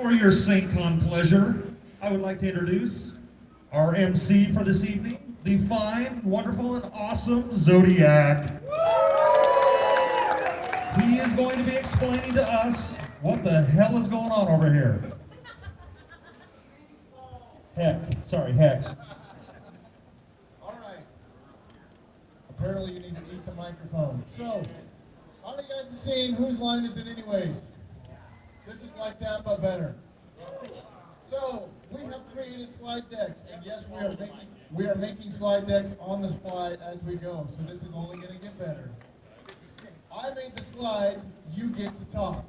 For your SAINTCON pleasure, I would like to introduce our MC for this evening, the fine, wonderful, and awesome Zodiac. He is going to be explaining to us what the hell is going on over here. Heck. All right. Apparently you need to eat the microphone. So, how many guys have seen Whose Line Is It Anyways? This is like that, but better. So, we have created slide decks, and yes, we are making slide decks on the fly as we go, so this is only going to get better. I made the slides, you get to talk.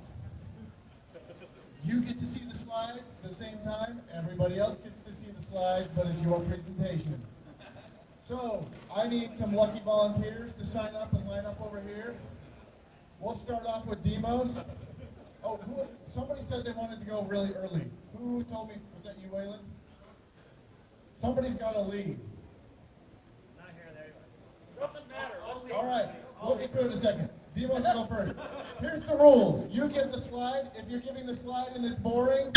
You get to see the slides at the same time, everybody else gets to see the slides, but it's your presentation. So, I need some lucky volunteers to sign up and line up over here. We'll start off with Demos. Oh, somebody said they wanted to go really early. Who told me? Was that you, Waylon? Somebody's got a lead. Not here, there you are. Doesn't matter. All right, we'll get to it in a second. Demos will go first. Here's the rules. You get the slide. If you're giving the slide and it's boring,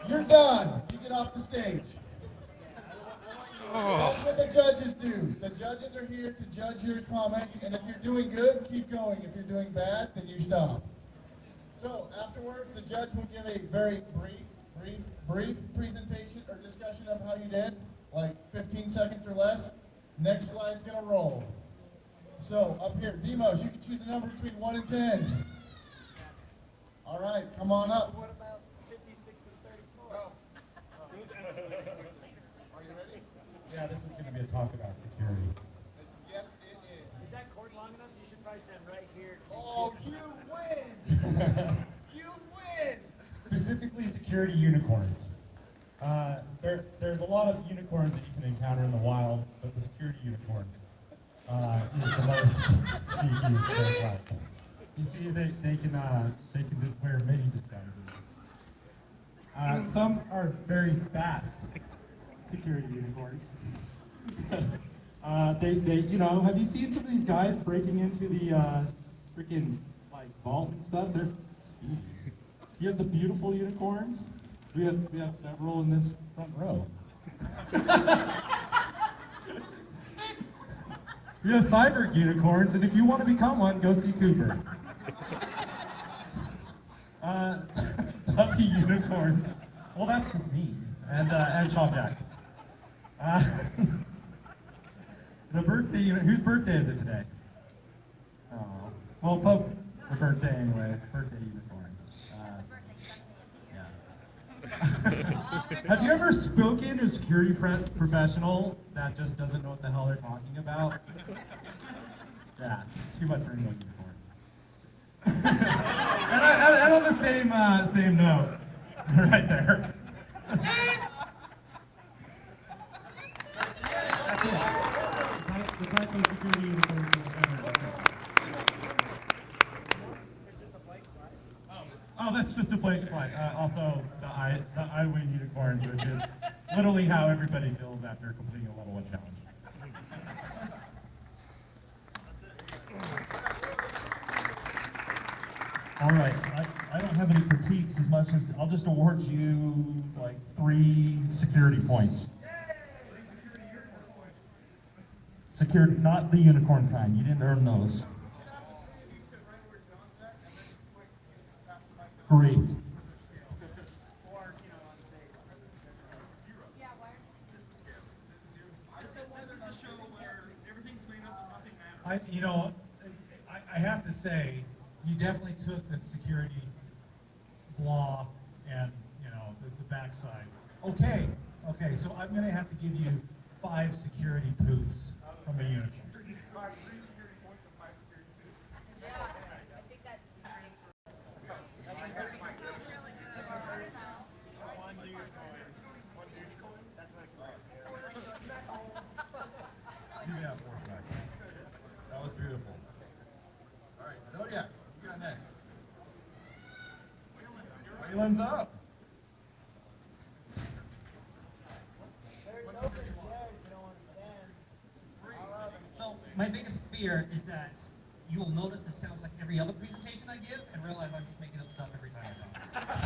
you're done. You get off the stage. That's what the judges do. The judges are here to judge your comments, and if you're doing good, keep going. If you're doing bad, then you stop. So afterwards, the judge will give a very brief presentation or discussion of how you did, like 15 seconds or less. Next slide's gonna roll. So up here, Demos, you can choose a number between 1 and 10. All right, come on up. What about 56 and 34? Are you ready? Yeah, this is going to be a talk about security. Yes, it is. Is that cord long enough? You should probably stand right here. Oh, you win! You win! Specifically, security unicorns. There's a lot of unicorns that you can encounter in the wild, but the security unicorn is the most sneaky and snake-like. You see, they can wear many disguises. Some are very fast security unicorns. Have you seen some of these guys breaking into the freaking vault and stuff? They're speedy. You have the beautiful unicorns. We have several in this front row. We have cyber unicorns, and if you want to become one, go see Cooper. Tuffy unicorns. Well, that's just me, and Sean Jackson. The birthday, whose birthday is it today? Oh, well, Pope's the birthday anyways. Birthday unicorns. Have you ever spoken to a security professional that just doesn't know what the hell they're talking about? Yeah, too much rainbow unicorn. and on the same note, right there. Oh, that's just a blank slide. Also, the I win unicorns, which is literally how everybody feels after completing a level 1 challenge. All right, I don't have any critiques as much as I'll just award you like 3 security points. Security, not the unicorn kind. You didn't earn those. Great. I have to say, you definitely took the security blah and the backside. Okay, so I'm gonna have to give you 5 security poofs from a unicorn. That was beautiful. All right, Zodiac, you got next. Waylon's up. So my biggest fear is that you will notice this sounds like every other presentation I give and realize I'm just making up stuff every time I talk.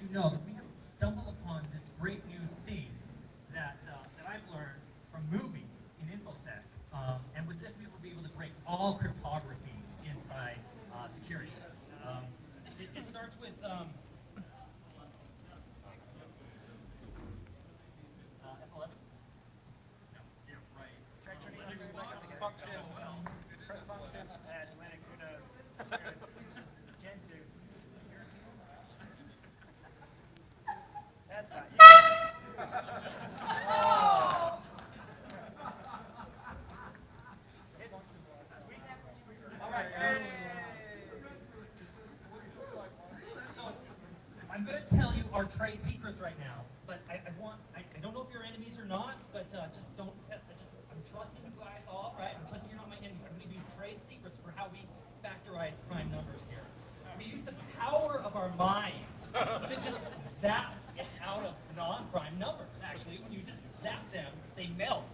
you know that we have stumbled upon this great new theme that I've learned from movies in InfoSec. And with this, we will be able to break all cryptography inside security. It starts with F11. No, yeah, right. Try turning on your function. Press function. Linux, who knows? Gen 2. That's not you. All right. So, I'm going to tell you our trade secrets right now, but I don't know if you're enemies or not, but just don't, I'm trusting you guys all, right? I'm trusting you're not my enemies. I'm going to give you trade secrets for how we factorize prime numbers here. We use the power of our minds to just zap it out of non-prime numbers, actually. When you just zap them, they melt,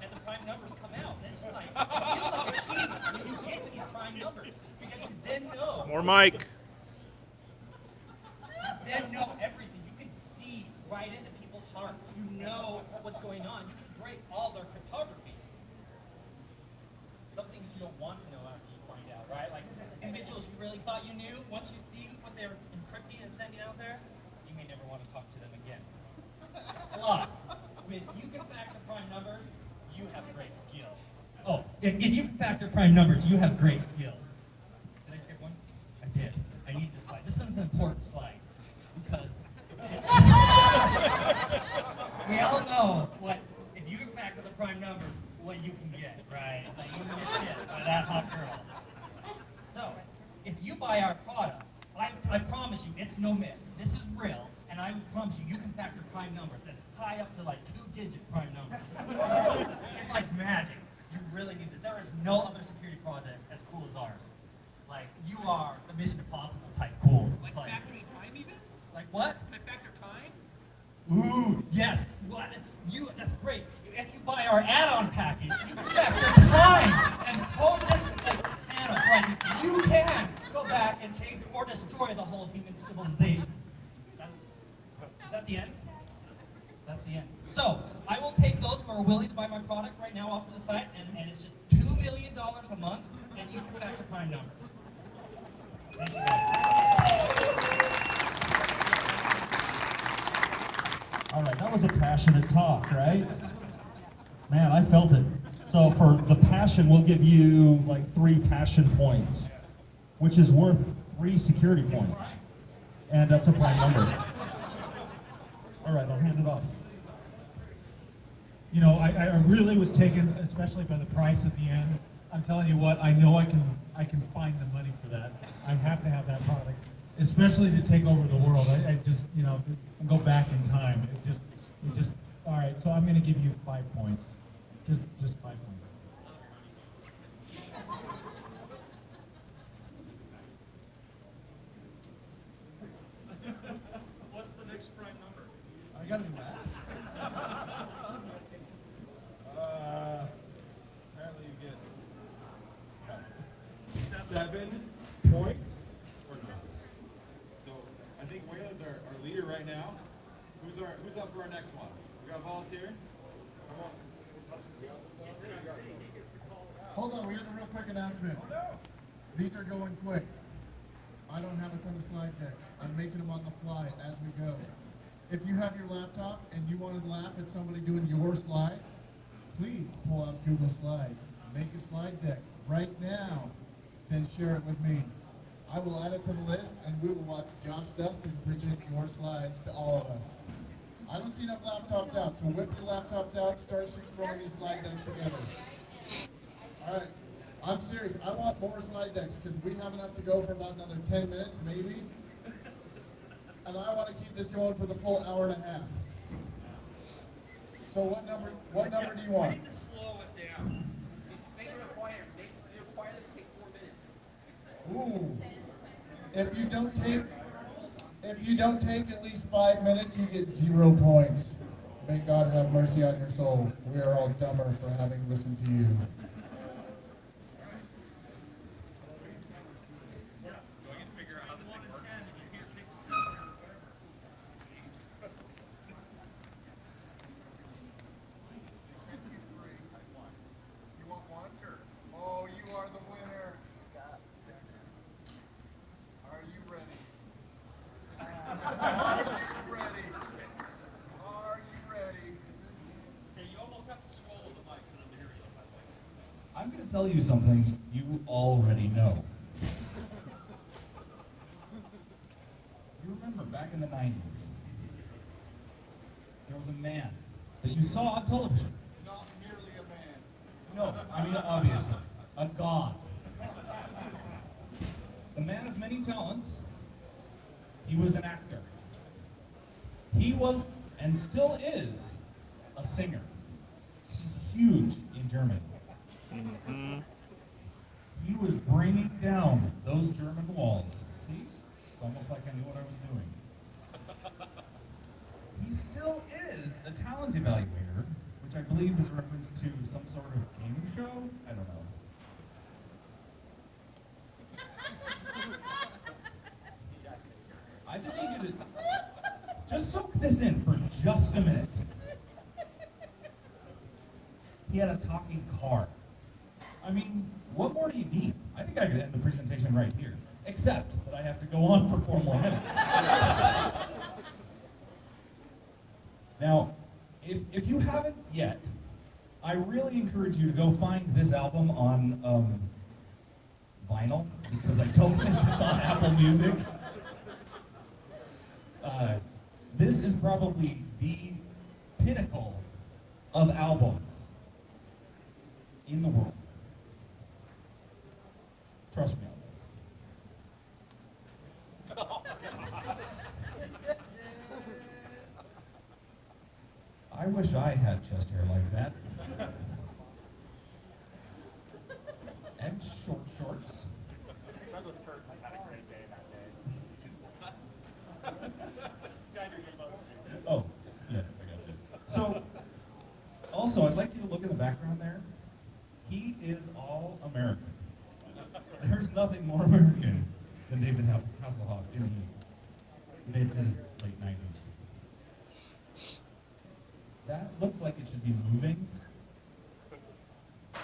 and the prime numbers come out. And it's just like, you feel like a king when you get these prime numbers, because you then know. More mic. You then know everything. You can see right into people's hearts. You know what's going on. You can break all their cryptography. Some things you don't want to know after you find out, right? Like individuals you really thought you knew, once you see what they're encrypting and sending out there, you may never want to talk to them again. Plus, with you can factor prime numbers, you have great skills. Oh, if you can factor prime numbers, you have great skills. Did I skip one? I did. I need this slide. This one's an important slide because we all know what, if you can factor the prime numbers, what you can get, right? Like you can get kissed by that hot girl. So, if you buy our product, I promise you, it's no myth. This is real, and I promise you, you can factor prime numbers as high up to like 2-digit prime numbers. It's like magic. You really need this. There is no other security project as cool as ours. Like, you are the Mission Impossible type cool. Like factory time even? Like what? Can I factor time? Ooh, yes. What? That's great. If you buy our add-on package, you can factor time and just like Thanos, right? You can go back and change or destroy the whole human civilization. Is that the end? That's the end. So, I will take those who are willing to buy my product right now off of the site, and it's just $2 million a month, and you can factor prime numbers. Thank you guys. All right, that was a passionate talk, right? Man, I felt it. So for the passion, we'll give you like 3 passion points, which is worth 3 security points. And that's a prime number. All right, I'll hand it off. You know, I really was taken, especially by the price at the end. I'm telling you what, I know I can find the money for that. I have to have that product, especially to take over the world. I just, you know, go back in time. It just, all right, so I'm going to give you 5 points. Just 5 points. What's the next prime number? I got to do math. Apparently you get 7 points or no. So I think Waylon's our leader right now. Who's up for our next one? We got a volunteer? Come on. Hold on, we have a real quick announcement. These are going quick. I don't have a ton of slide decks. I'm making them on the fly as we go. If you have your laptop and you want to laugh at somebody doing your slides, please pull out Google Slides. Make a slide deck right now, then share it with me. I will add it to the list, and we will watch Josh Dustin present your slides to all of us. I don't see enough laptops out, so whip your laptops out, start throwing these slide decks together. All right, I'm serious. I want more slide decks because we have enough to go for about another 10 minutes, maybe. And I want to keep this going for the full hour and a half. So what number do you want? I need to slow it down. Make it require. Make it require them to take 4 minutes. Ooh. If you don't take at least 5 minutes, you get 0 points. May God have mercy on your soul. We are all dumber for having listened to you. tell you something you already know. You remember back in the 90s, there was a man that you saw on television. Not merely a man. No, I mean, obviously, a god. The man of many talents. He was an actor. He was, and still is, a singer. He's huge in Germany. He was bringing down those German walls. See? It's almost like I knew what I was doing. He still is a talent evaluator, which I believe is a reference to some sort of game show. I don't know. I just need you to just soak this in for just a minute. He had a talking car. I mean, what more do you need? I think I could end the presentation right here, except that I have to go on for 4 more minutes. Now, if you haven't yet, I really encourage you to go find this album on vinyl, because I don't think it's on Apple Music. This is probably the pinnacle of albums in the world. Trust me on this. I wish I had chest hair like that. And short shorts. Douglas Kirk had a great day that day. Guy doing the most. Oh, yes, I got you. So, also, I'd like you to look in the background there. He is all American. There's nothing more American than David Hasselhoff in the mid to late 90s. That looks like it should be moving. I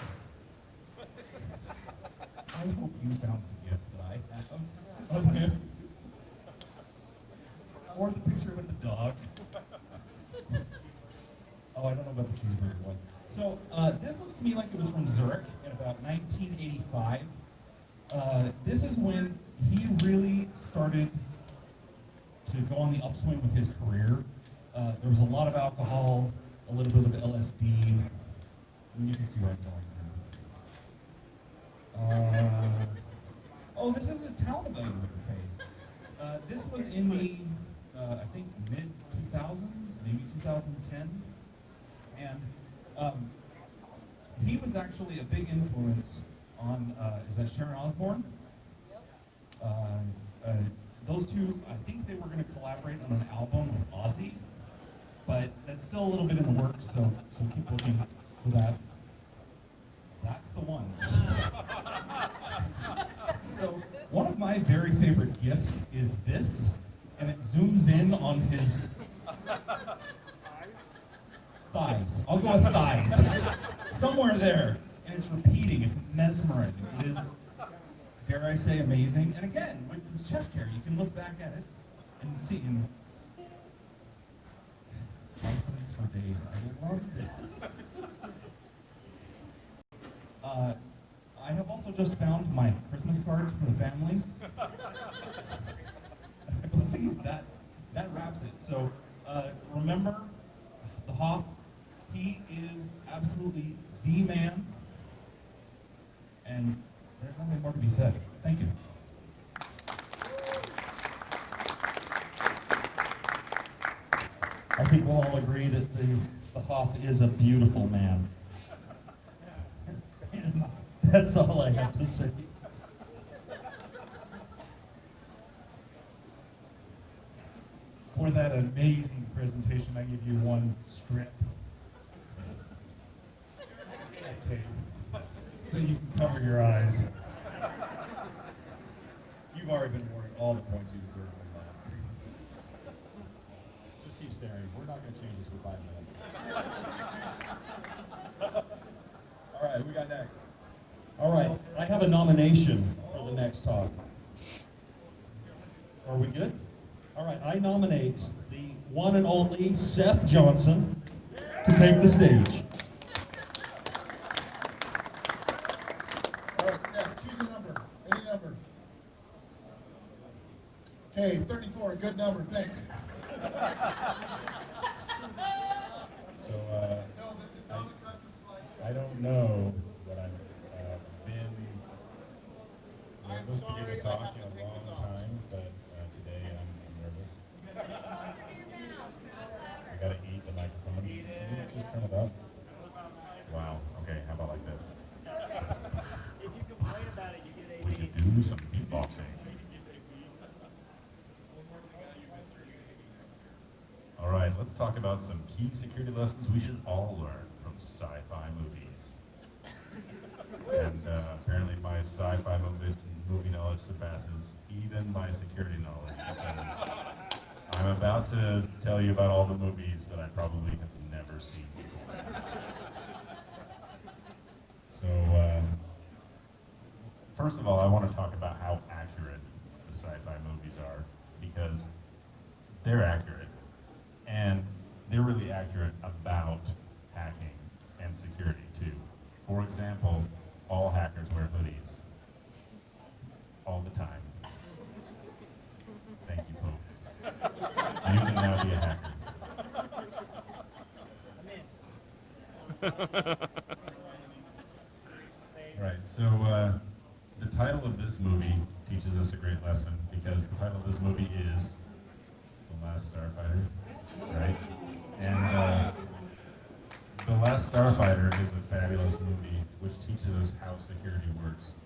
hope you found the gift that I have of him. Or the picture with the dog. Oh, I don't know about the cheeseburger one. So, this looks to me like it was from Zurich in about 1985. This is when he really started to go on the upswing with his career. There was a lot of alcohol, a little bit of LSD. I mean, you can see where I'm going here. Oh, this is his talent evaluator phase. This was in the, I think, mid-2000s, maybe 2010. And he was actually a big influence on, is that Sharon Osbourne? Those two, I think they were going to collaborate on an album with Ozzy, but that's still a little bit in the works, so keep looking for that. That's the ones. So one of my very favorite gifts is this, and it zooms in on his thighs. I'll go with thighs. Somewhere there. And it's repeating. It's mesmerizing. It is, dare I say, amazing. And again, with his chest hair, you can look back at it and see. And confidence for days. I love this. I have also just found my Christmas cards for the family. I believe that wraps it. So remember, the Hoff, he is absolutely the man, and there's nothing more to be said. Thank you. I think we'll all agree that the Hoff is a beautiful man. And that's all I have to say. For that amazing presentation, I give you one strip of tape so you can cover your eyes. You've already been awarded all the points you deserve from us. Just keep staring. We're not going to change this for 5 minutes. All right, who we got next? All right, I have a nomination for the next talk. Are we good? All right, I nominate the one and only Seth Johnson to take the stage. right, Seth, choose a number. Any number. Okay, 34, good number, thanks. So, I don't know that I've been nervous to give a talk in a long time, but today I'm nervous. I gotta eat the microphone. Can you just turn it up? Wow, okay, how about like this? If you complain about it, you get a. We could do some beatboxing. All right, let's talk about some key security lessons we should all learn from sci-fi movies. And apparently my sci-fi movie knowledge surpasses even my security knowledge, because I'm about to tell you about all the movies that I probably have never seen before. So, first of all, I want to talk about how accurate the sci-fi movies are, because they're accurate. And they're really accurate about hacking and security too. For example, all hackers wear hoodies. All the time. Thank you, Pope. You can now be a hacker. Right, so the title of this movie teaches us a great lesson, because the title of this movie is The Last Starfighter. Right? And The Last Starfighter is a fabulous movie which teaches us how security works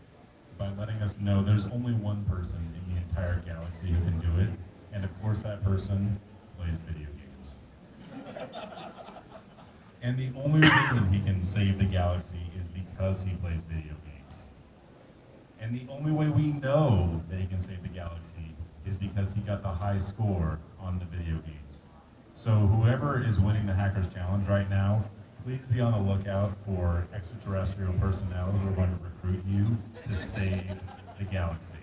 by letting us know there's only one person in the entire galaxy who can do it, and of course that person plays video games. And the only reason he can save the galaxy is because he plays video games. And the only way we know that he can save the galaxy is because he got the high score on the video games. So whoever is winning the Hackers Challenge right now, please be on the lookout for extraterrestrial personnel who are going to recruit you to save the galaxy.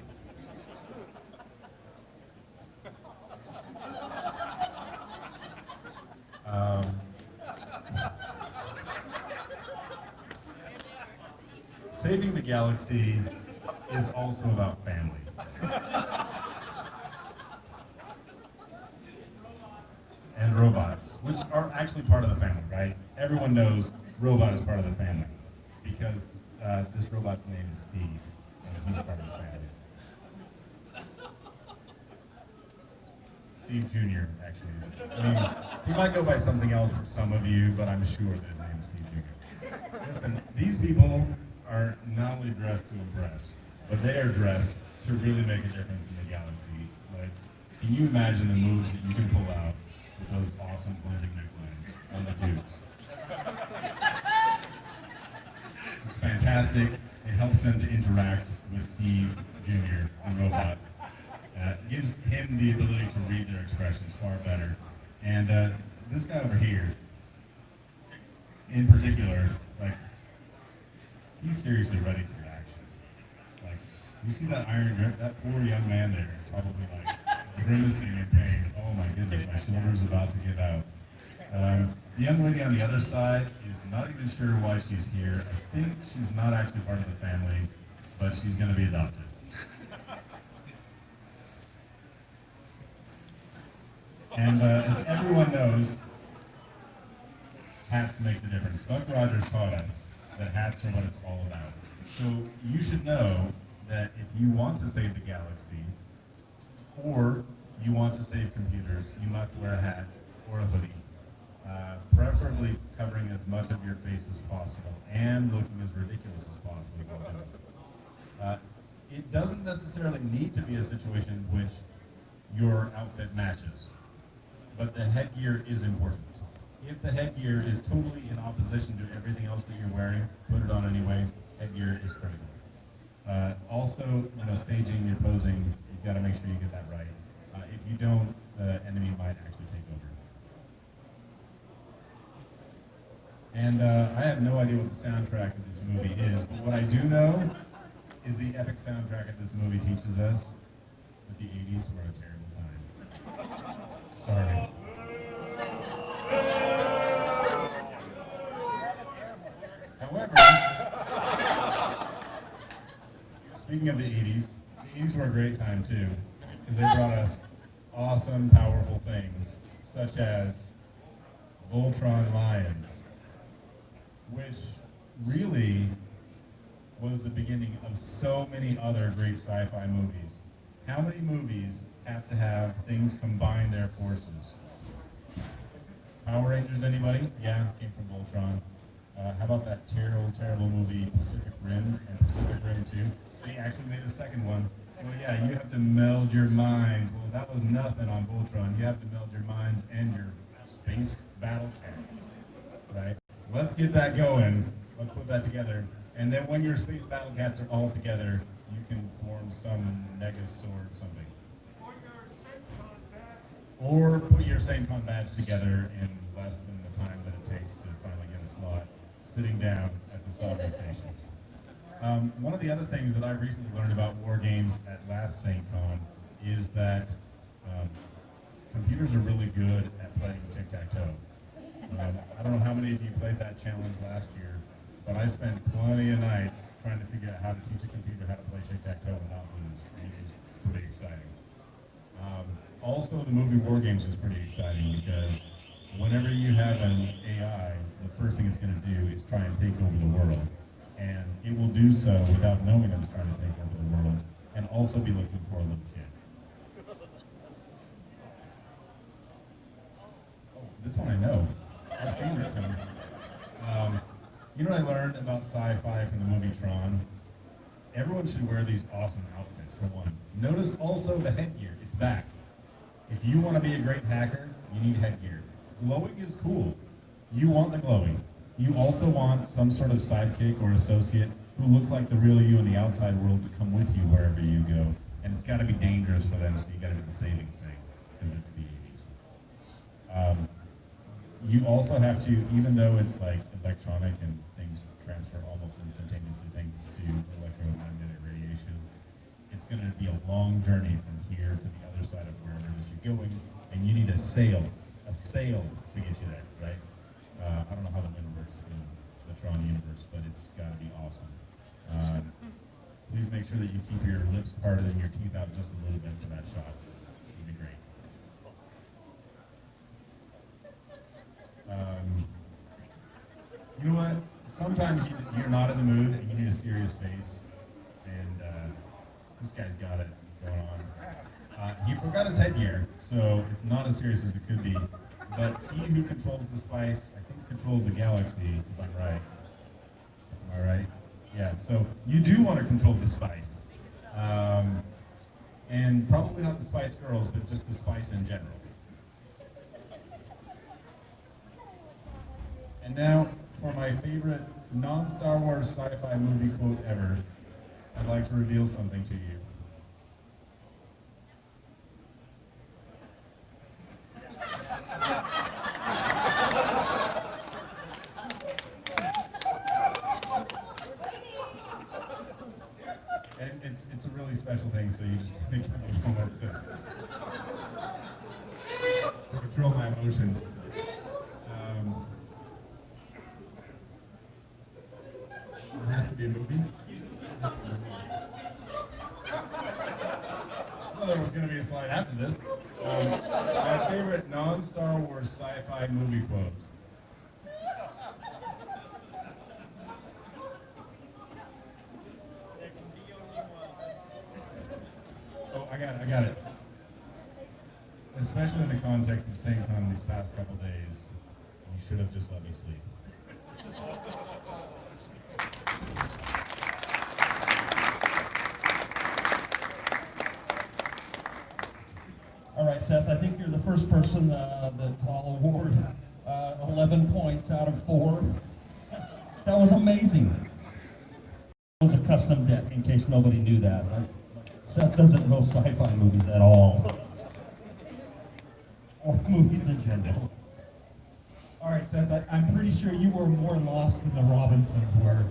Saving the galaxy is also about family. And robots, which are actually part of the family, right? Everyone knows robot is part of the family, because this robot's name is Steve, and he's part of the family. Steve Jr., actually. I mean, he might go by something else for some of you, but I'm sure that his name is Steve Jr. Listen, these people are not only dressed to impress, but they are dressed to really make a difference in the galaxy. Like, can you imagine the moves that you can pull out with those awesome blending necklines on the dudes? It's fantastic. It helps them to interact with Steve Jr., the robot. Gives him the ability to read their expressions far better. And this guy over here, in particular, like, he's seriously ready for action. Like, you see that iron grip? That poor young man there is probably like grimacing in pain. Oh my goodness, my shoulder's about to give out. The young lady on the other side is not even sure why she's here. I think she's not actually part of the family, but she's going to be adopted. And as everyone knows, hats make the difference. Buck Rogers taught us that hats are what it's all about. So you should know that if you want to save the galaxy, or you want to save computers, you must wear a hat or a hoodie. Preferably covering as much of your face as possible and looking as ridiculous as possible while doing it. It doesn't necessarily need to be a situation in which your outfit matches, but the headgear is important. If the headgear is totally in opposition to everything else that you're wearing, put it on anyway. Headgear is critical. Also, staging, you're posing, you've got to make sure you get that right. If you don't, the enemy might actually take over. And I have no idea what the soundtrack of this movie is, but what I do know is the epic soundtrack of this movie teaches us that the 80s were a terrible time. Sorry. speaking of the 80s, the 80s were a great time too, because they brought us awesome, powerful things, such as Voltron Lions, which really was the beginning of so many other great sci-fi movies. How many movies have to have things combine their forces? Power Rangers, anybody? Yeah, came from Voltron. How about that terrible, terrible movie Pacific Rim and Pacific Rim 2? They actually made a second one. Well, yeah, you have to meld your minds. Well, that was nothing on Voltron. You have to meld your minds and your space battle cats, right? Let's get that going. Let's put that together. And then when your space battle cats are all together, you can form some Megazord something. Or put your SAINTCON badge together in less than the time that it takes to finally get a slot sitting down at the soldering stations. One of the other things that I recently learned about war games at last SAINTCON is that computers are really good at playing tic-tac-toe. I don't know how many of you played that challenge last year, but I spent plenty of nights trying to figure out how to teach a computer how to play tic-tac-toe and not lose. And it was pretty exciting. Also, the movie War Games was pretty exciting because whenever you have an AI, the first thing it's going to do is try and take over the world. And it will do so without knowing that it's trying to take over the world, and also be looking for a little kid. Oh, this one I know. I've seen this one. You know what I learned about sci-fi from the movie Tron? Everyone should wear these awesome outfits, for one. Notice also the headgear. It's back. If you want to be a great hacker, you need headgear. Glowing is cool. You want the glowing. You also want some sort of sidekick or associate who looks like the real you in the outside world to come with you wherever you go. And it's got to be dangerous for them, so you got to do the saving thing, because it's the 80s. You also have to, even though it's like electronic and things transfer almost instantaneously thanks to electromagnetic radiation, it's going to be a long journey from here to the other side of wherever it is you're going, and you need a sail to get you there, right? I don't know how the wind works in the Tron universe, but it's got to be awesome. Please make sure that you keep your lips parted and your teeth out just a little bit for that shot. It would be great. You know what? Sometimes you're not in the mood and you need a serious face, and this guy's got it going on. He forgot his headgear, so it's not as serious as it could be. But he who controls the spice, I think, controls the galaxy, if I'm right. Am I right? Yeah, so you do want to control the spice. And probably not the Spice Girls, but just the spice in general. And now, for my favorite non-Star Wars sci-fi movie quote ever, I'd like to reveal something to you. And it's a really special thing, so you just make a moment to control my emotions. It has to be a movie. I thought there was going to be a slide after this. My favorite non-Star Wars sci-fi movie quote. Oh, I got it. Especially in the context of SAINTCON these past couple days, you should have just let me sleep. All right, Seth, I think you're the first person that I'll award 11 points out of 4. That was amazing. It was a custom deck, in case nobody knew that. Seth doesn't know sci-fi movies at all. Or movies in general. All right, Seth, I'm pretty sure you were more lost than the Robinsons were.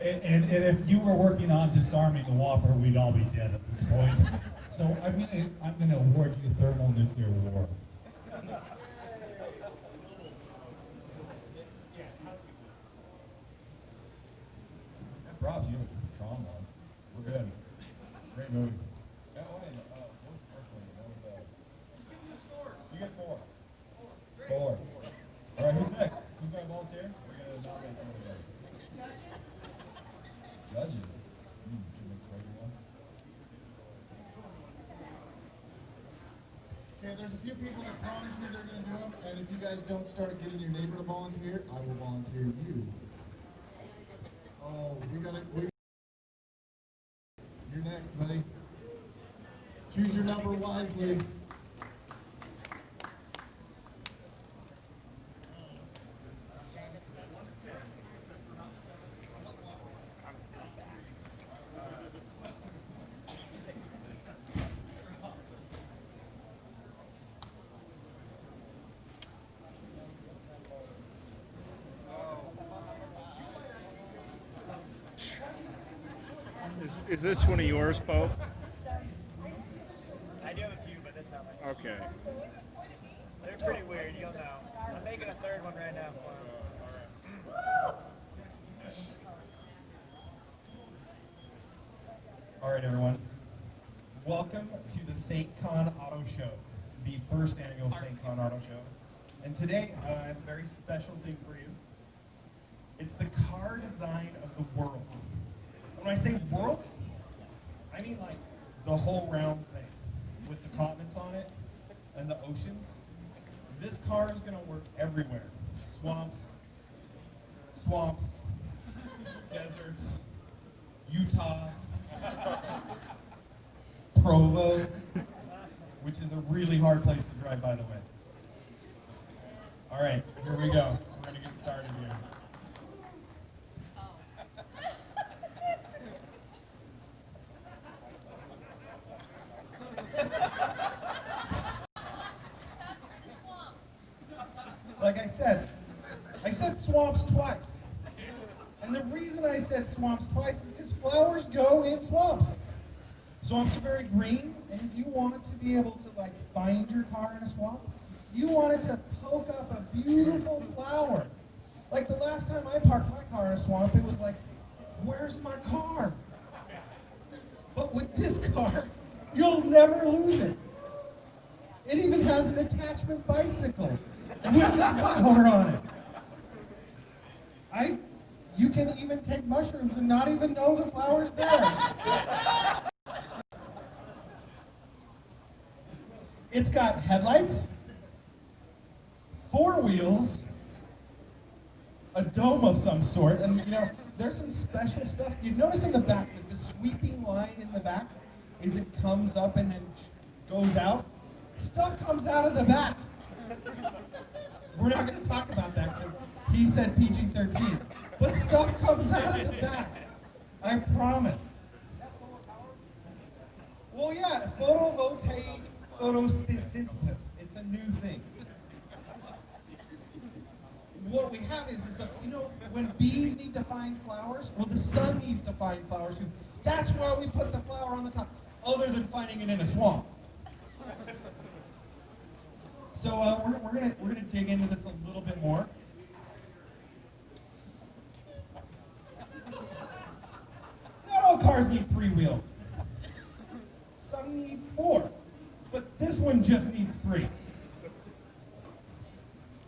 And if you were working on disarming the Whopper, we'd all be dead at this point. So I'm gonna award you thermonuclear war. props. You know what Tron was. We're good. Great movie. That one and what was the first one? That was you get 4. 4. All right, who's next? Who's going to volunteer? We're going to nominate somebody else. Judges. Should make Troy do one. Okay, there's a few people that promised me they're going to do them, and if you guys don't start getting your neighbor to volunteer, I will volunteer you. Oh, you're next, buddy. Choose your number wisely. Is this one of yours, Pope? I do have a few, but that's not my. Okay. They're pretty weird, you'll know. I'm making a third one right now for them. All right, everyone. Welcome to the SAINTCON Auto Show, the first annual SAINTCON Auto Show. And today, I have a very special thing for you. It's the car design of the world. When I say world, I mean like the whole round thing with the continents on it and the oceans. This car is going to work everywhere. Swamps, deserts, Utah, Provo, which is a really hard place to drive, by the way. All right, here we go. We're going to get started here. Like I said swamps twice. And the reason I said swamps twice is because flowers go in swamps. Swamps are very green, and if you want to be able to like find your car in a swamp, you want it to poke up a beautiful flower. Like the last time I parked my car in a swamp, it was like, where's my car? But with this car, you'll never lose it. It even has an attachment bicycle with a flower on it. You can even take mushrooms and not even know the flower's there. It's got headlights, 4 wheels, a dome of some sort, and you know, there's some special stuff. You notice in the back that the sweeping line in the back is it comes up and then goes out. Stuff comes out of the back. We're not going to talk about that because he said PG-13. But stuff comes out of the back. I promise. Well, yeah, photovoltaic photosynthesis. It's a new thing. What we have is you know, when bees need to find flowers, well, the sun needs to find flowers too. That's why we put the flower on the top, other than finding it in a swamp. So we're gonna dig into this a little bit more. Not all cars need 3 wheels. Some need 4, but this one just needs 3.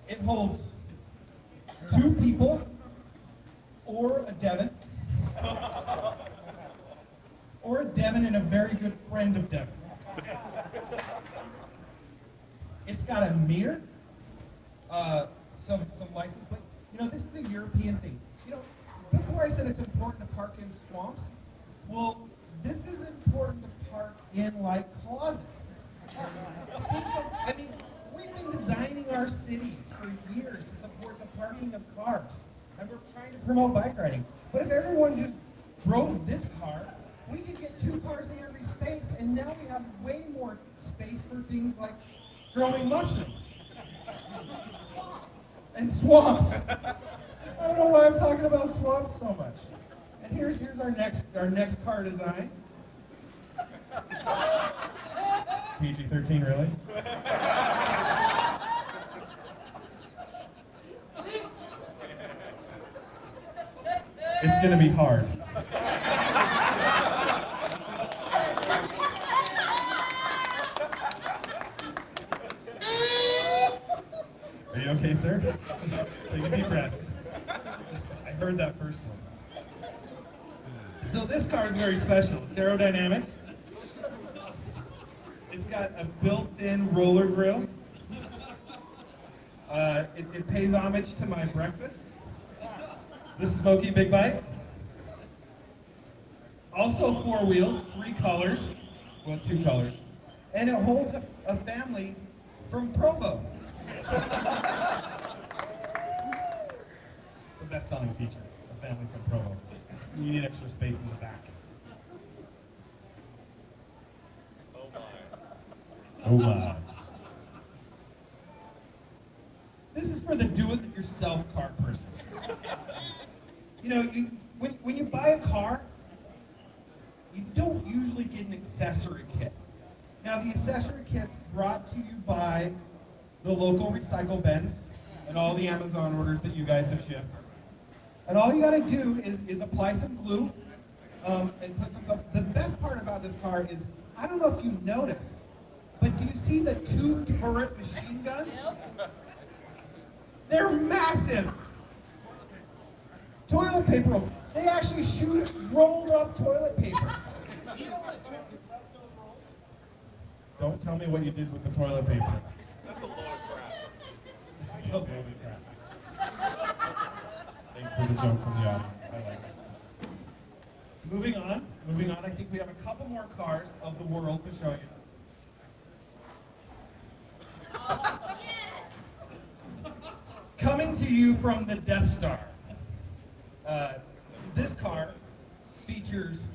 It holds 2 people, or a Devon, and a very good friend of Devon's. It's got a mirror, some license plate. You know, this is a European thing. You know, before I said it's important to park in swamps, well, this is important to park in, like, closets. I mean, we've been designing our cities for years to support the parking of cars, and we're trying to promote bike riding. But if everyone just drove this car, we could get 2 cars in every space, and now we have way more space for things like growing mushrooms and swamps. I don't know why I'm talking about swamps so much. And here's our next car design. PG-13, really? It's gonna be hard. Take a deep breath. I heard that first one. So this car is very special. It's aerodynamic. It's got a built-in roller grill. It pays homage to my breakfast. The Smoky Big Bite. Also 4 wheels, 3 colors. Well, 2 colors. And it holds a family from Provo. It's the best-selling feature, a family from Provo. You need extra space in the back. Oh my. This is for the do-it-yourself car person. You know, when you buy a car, you don't usually get an accessory kit. Now, the accessory kit's brought to you by the local recycle bins and all the Amazon orders that you guys have shipped. And all you gotta do is apply some glue and put some stuff. The best part about this car is, I don't know if you notice, but do you see the 2 turret machine guns? They're massive. Toilet paper rolls. They actually shoot rolled up toilet paper. Don't tell me what you did with the toilet paper. That's a load of crap. That's a load of crap. Thanks for the joke from the audience. I like it. Moving on. I think we have a couple more cars of the world to show you. Coming to you from the Death Star. This car features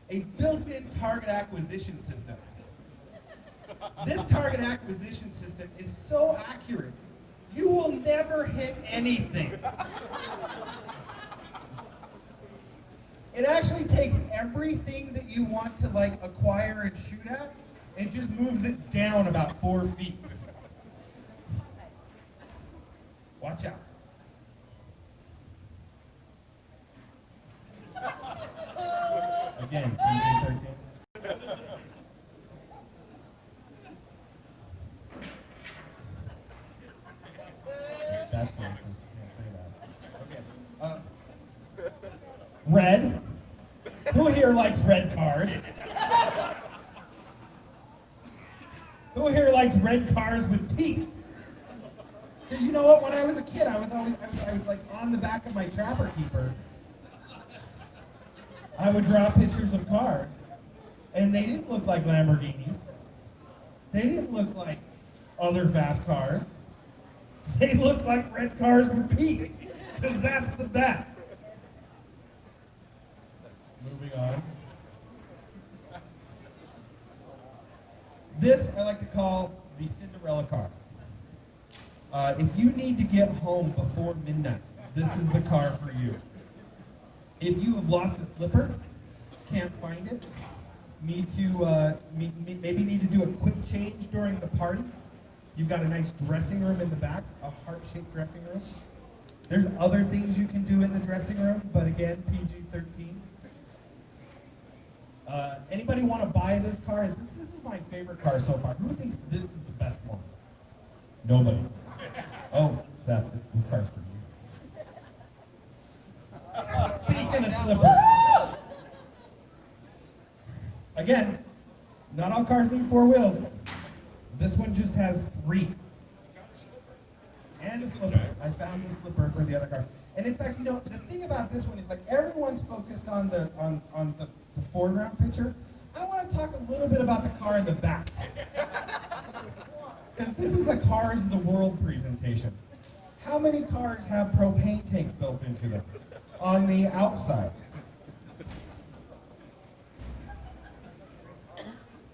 a built-in target acquisition system. This target acquisition system is so accurate, you will never hit anything. It actually takes everything that you want to acquire and shoot at and just moves it down about 4 feet. Watch out. Again, PG-13. That's racist. Can't say that. Okay. Red. Who here likes red cars? Who here likes red cars with teeth? Because you know what? When I was a kid, I was like on the back of my Trapper Keeper. I would draw pictures of cars, and they didn't look like Lamborghinis. They didn't look like other fast cars. They looked like red cars with teeth, because that's the best. Moving on. This I like to call the Cinderella Car. If you need to get home before midnight, this is the car for you. If you have lost a slipper, can't find it, maybe need to do a quick change during the party, you've got a nice dressing room in the back, a heart-shaped dressing room. There's other things you can do in the dressing room, but again, PG-13. Anybody want to buy this car? This is my favorite car so far. Who thinks this is the best one? Nobody. Oh, Seth, this car's for you. Speaking of slippers. Again, not all cars need 4 wheels. This one just has 3. And a slipper. I found the slipper for the other car. And in fact, you know, the thing about this one is everyone's focused on the foreground picture. I want to talk a little bit about the car in the back. Because this is a Cars of the World presentation. How many cars have propane tanks built into them on the outside?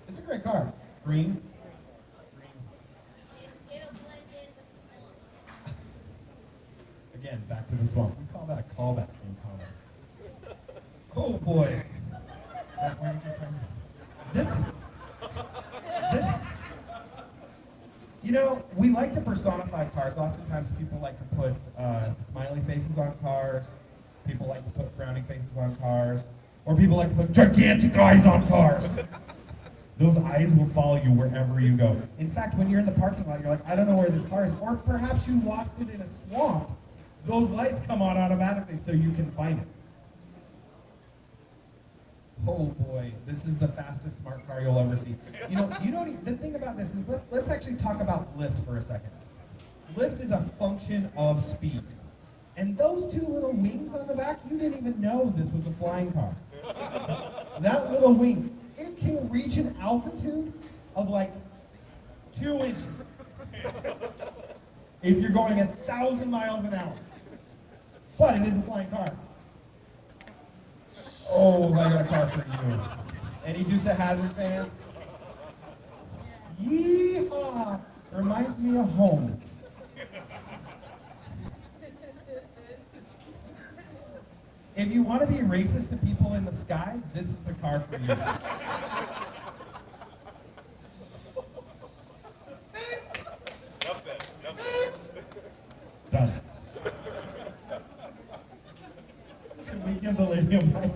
It's a great car. Green. It'll blend in with the swamp. Again, back to the swamp. We call that a callback in comic. Oh boy. Where did you find this? This. You know, we like to personify cars. Oftentimes people like to put smiley faces on cars. People like to put frowning faces on cars. Or people like to put gigantic eyes on cars. Those eyes will follow you wherever you go. In fact, when you're in the parking lot, you're like, I don't know where this car is. Or perhaps you lost it in a swamp those lights come on automatically so you can find it. Oh boy, this is the fastest smart car you'll ever see. You know, you don't even, the thing about this is, let's actually talk about lift for a second. Lift is a function of speed. And those two little wings on the back, you didn't even know this was a flying car. That little wing, it can reach an altitude of like 2 inches. If you're going 1,000 miles an hour. But it is a flying car. Oh, I got a car for you. Any Dukes of Hazzard fans? Yeehaw! Reminds me of home. If you want to be racist to people in the sky, this is the car for you. Enough said. Enough said. Done. Can we give the lady a mic?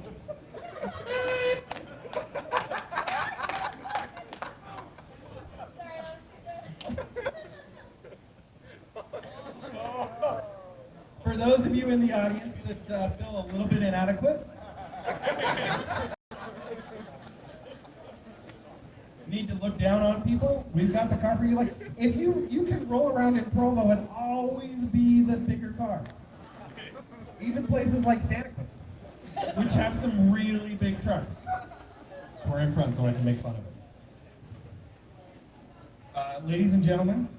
For those of you in the audience that feel a little bit inadequate, need to look down on people, we've got the car for you. Like, if you can roll around in Provo and always be the bigger car. Even places like SAINTCON, which have some really big trucks. We're in front so I can make fun of it. Ladies and gentlemen,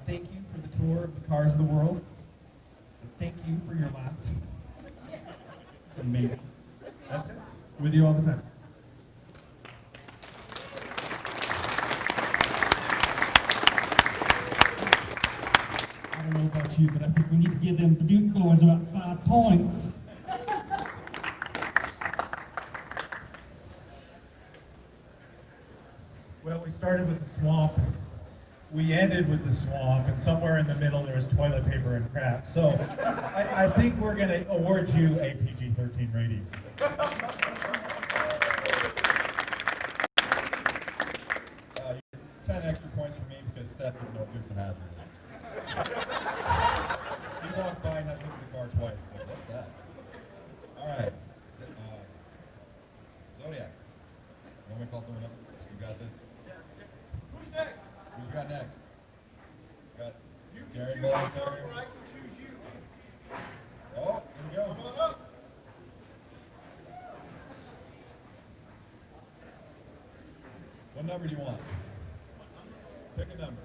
thank you for the tour of the cars of the world. Thank you for your laugh. It's amazing. That's it. With you all the time. I don't know about you, but I think we need to give them Duke boys about 5 points. Well, we started with the swamp, we ended with the swamp, and somewhere in the middle there was toilet paper and crap. So I think we're going to award you a PG-13 rating. 10 extra points for me because Seth doesn't know what Dukes of Hazzard is. He walked by and I looked at the car twice. He's like, what's that? Alright. Zodiac. You want me to call someone up? You got this? Who's next? Who you got next? You got You Darren choose Bowling, yourself, Terry. or I can choose you. Oh, here we go. Come on up. What number do you want? Pick a number.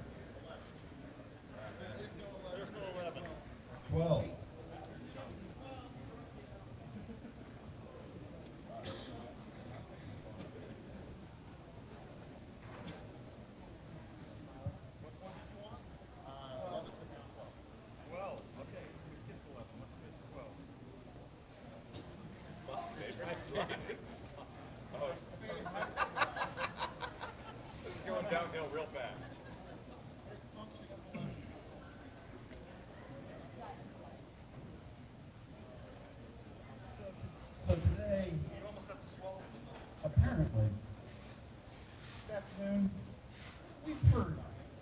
12. This is going downhill real fast. So today, apparently, this afternoon, we've heard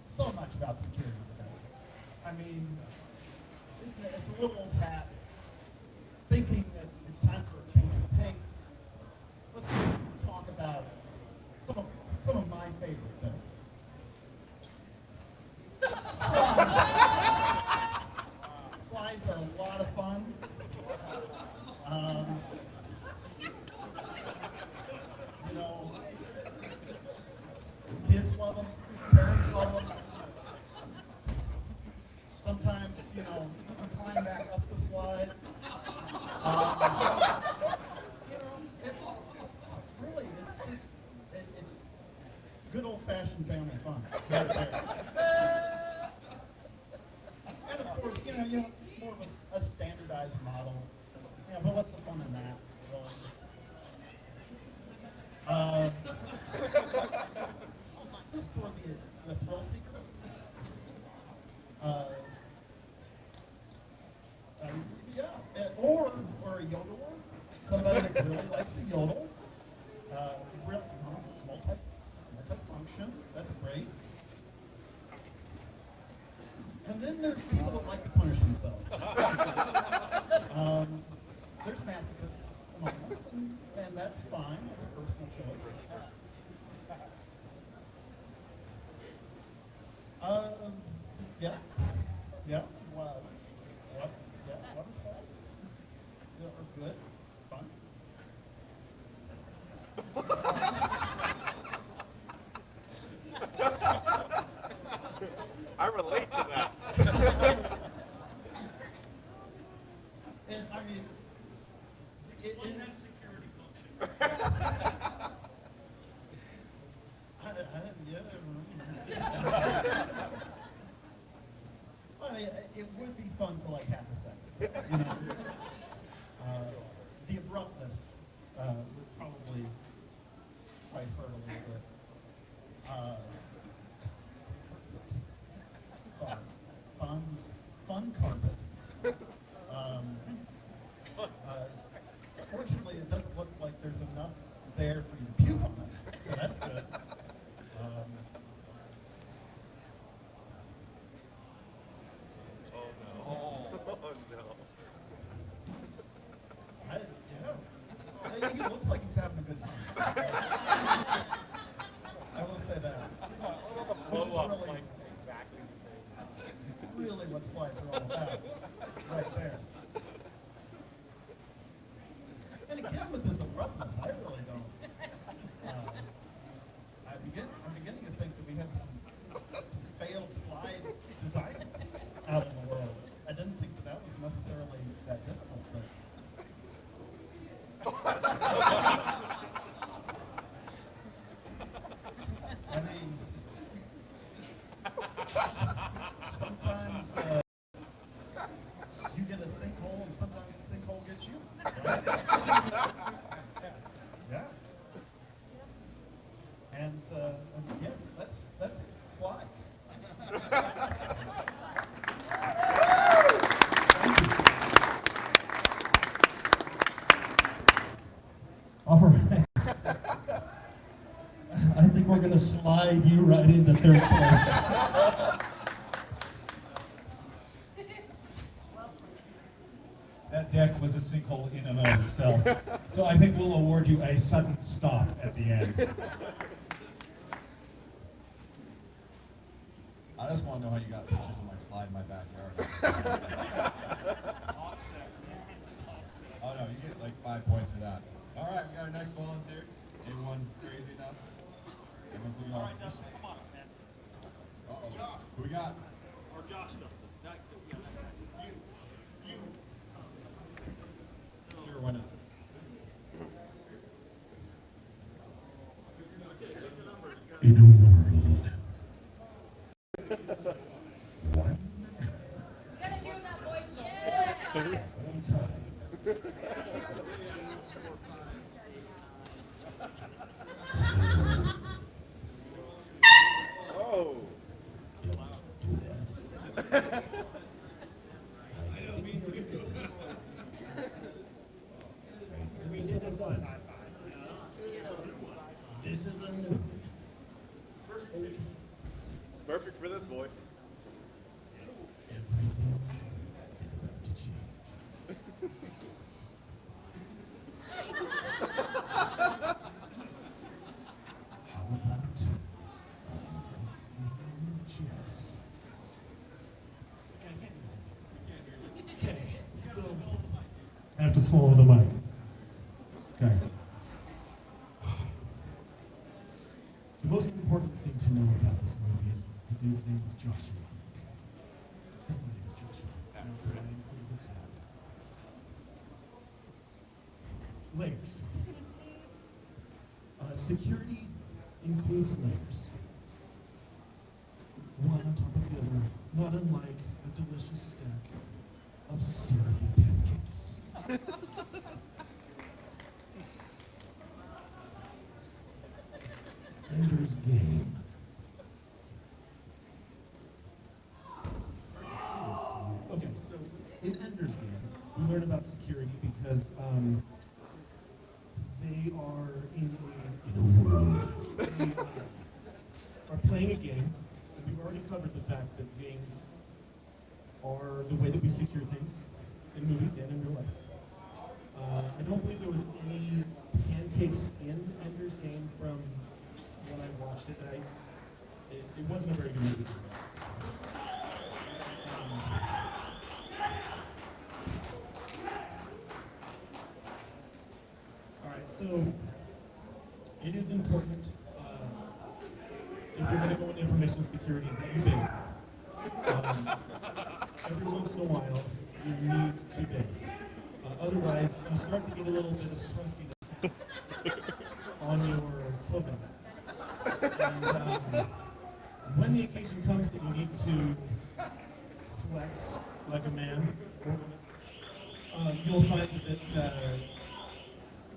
so much about security today. I mean, it's a little old hat thinking that it's time for a change of pace. Let's just talk about some of my favorite things. Slides are a lot of fun. You know, kids love them, parents love them. Sometimes, you know, you climb back up the slide. You know, really, it's just, it's good old-fashioned family fun right there. And of course, you know, more of a standardized model. You know, but what's the fun in that, really? This is for the thrill seeker. Yeah, or a yodeler, somebody that really likes to yodel. Multi-function, that's great. And then there's people that like to punish themselves. that's fine. That's a personal choice. Yeah. Yeah. Well, yep. Yeah. Water slides. Yeah, are good. Fun. I relate to that. And I mean, Explain that security function. I haven't yet I mean, it would be fun for like half a second. You know? The abruptness would probably hurt a little bit. Fun carpet. Fortunately, it doesn't look like there's enough there for you to puke on it, so that's good. I think it looks like he's having a good time. I will say that. Which is really, exactly the same. really what slides are all about, right there. And again, with this abruptness, I really don't. I'm beginning to think that we have some failed slide designers out in the world. I didn't think that was necessarily that difficult, but. I mean, sometimes you get a sinkhole, and sometimes the sinkhole gets you. Right? Yeah. And yes, that's slides. All right. I think we're going to slide you right into third place. That deck was a sinkhole in and of itself. So I think we'll award you a sudden stop at the end. I just want to know how you got pictures of my slide in my backyard. Oh no, you get like 5 points for that. All right, we got our next volunteer. Anyone crazy enough? Everyone's looking All on. right, Dustin, come on, man. Uh-oh. Who we got? Or Josh, Dustin. Sure, why not? In a world. One. You gotta hear that voice, yeah! One time. Oh. Don't do that. I don't mean to do this. This is a new. Okay. Perfect for this voice. Everything is about to change. How about a nice game of chess? Okay, so I have to swallow the mic. Okay. The most important thing to know about this movie is the dude's name is Joshua. Because my name is Joshua. And that's why I included this slide. Layers. Security includes layers. One on top of the other, not unlike a delicious stack of syrupy pancakes. Ender's Game. Okay, so in Ender's Game, we learn about security because they are in a world. They are playing a game, and we've already covered the fact that games are the way that we secure things in movies and in real life. I don't believe there was any pancakes in Ender's Game from when I watched it. It wasn't a very good movie. All right, so it is important if you're going to go into information security that you bathe. Every once in a while, you need to bathe. Otherwise, you start to get a little bit of crustiness on your clothing. And when the occasion comes that you need to flex like a man or woman, you'll find that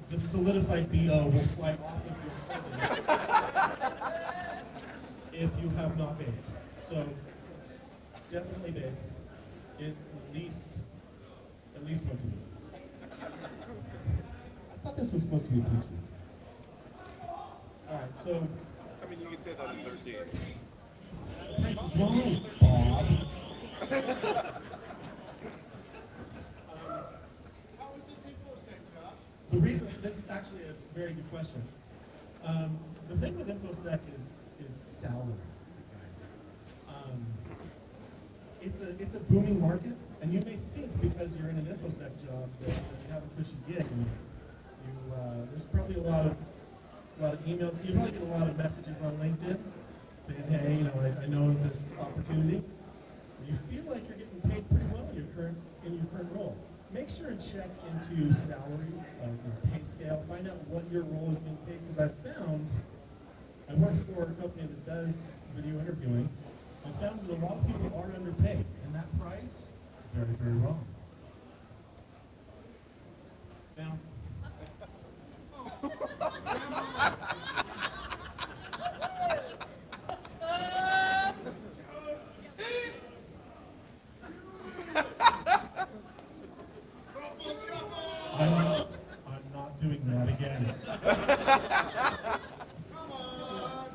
the solidified BO will fly off of your clothing if you have not bathed. So definitely bathe at least once a week. I thought this was supposed to be a PG. All right, so I mean, you can say that at 13. the price is wrong, Bob. How was this InfoSec, Josh? The reason, this is actually a very good question. The thing with InfoSec is salary, guys. It's a booming market, and you may think because you're in an InfoSec job that you have a cushy gig, and there's probably a lot of emails. You probably get a lot of messages on LinkedIn saying, hey, I know this opportunity. You feel like you're getting paid pretty well in your current role. Make sure and check into salaries, your pay scale. Find out what your role is being paid, because I work for a company that does video interviewing. I found that a lot of people are underpaid, and that price is very, very wrong. Now, I'm not doing that again. Come on.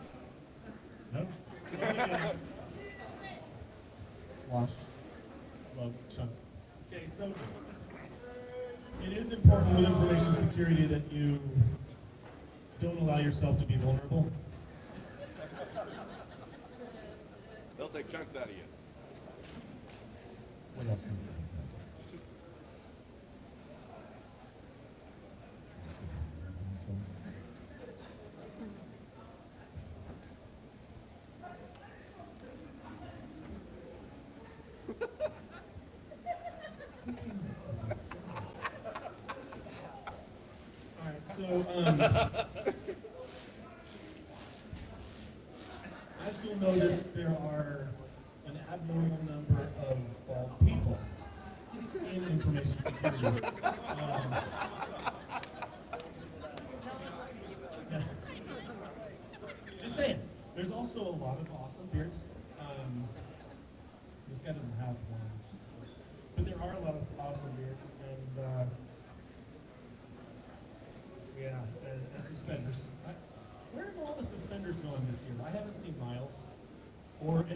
Nope. Not again. Slosh loves chunk. Okay, so it is important with information security that you don't allow yourself to be vulnerable. They'll take chunks out of you. What else needs to be said? All right, so as you'll notice, there are an abnormal number of bald people in information security. Just saying, there's also a lot of awesome beards. This guy doesn't have one, but there are a lot of awesome beards, and and suspenders. Where have all the suspenders gone this year? I haven't seen Miles or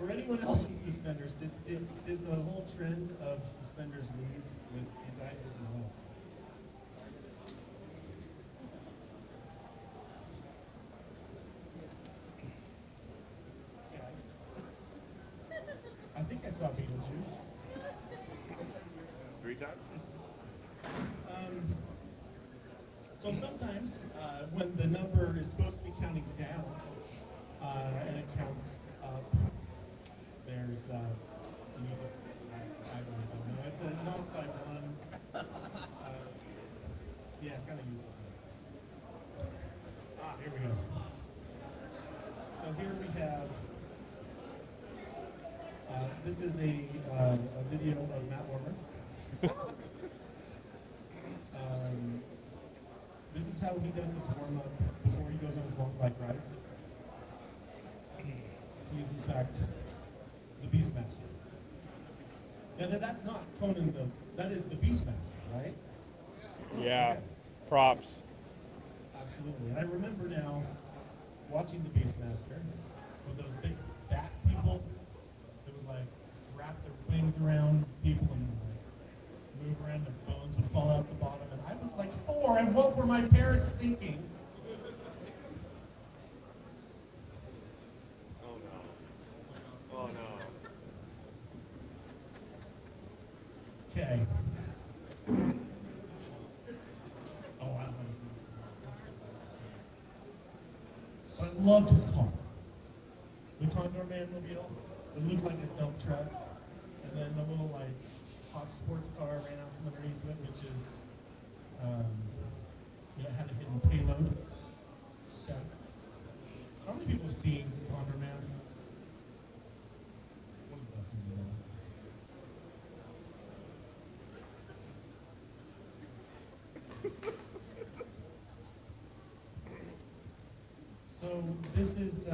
anyone else with suspenders. Did the whole trend of suspenders leave with Untitled Miles? I think I saw Beetlejuice. 3 times? So sometimes when the number is supposed to be counting down and it counts up, there's you need to, I really don't know. It's an off by one. Yeah, kind of useless. Here we go. So here we have. This is a video of Matt Warmer. This is how he does his warm-up before he goes on his long bike rides. He is, in fact, the Beastmaster. Now, that's not Conan that is the Beastmaster, right? Yeah, Okay. props. Absolutely. And I remember now watching the Beastmaster with those big bat people that would, like, wrap their wings around people and like, move around their bones. for and what were my parents thinking? Oh no. Oh no. Okay. Oh, I don't know. But I loved his car. The Condor Man mobile. It looked like a dump truck. And then the little like hot sports car ran out from underneath it, which is it had a hidden payload. Yeah. How many people have seen Condor Man? One of the best movies ever. So this is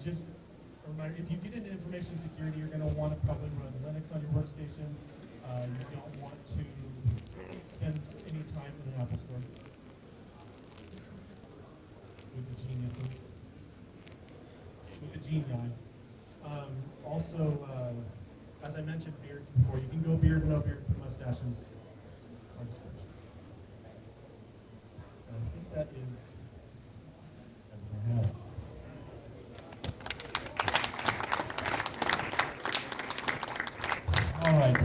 just a reminder, if you get into information security, you're going to want to probably run Linux on your workstation. You don't want to spend any time in an Apple store with the geniuses, with the genii. Also, as I mentioned beards before, you can go beard or no beard, but mustaches are discouraged. And I think that is everything I have. All right,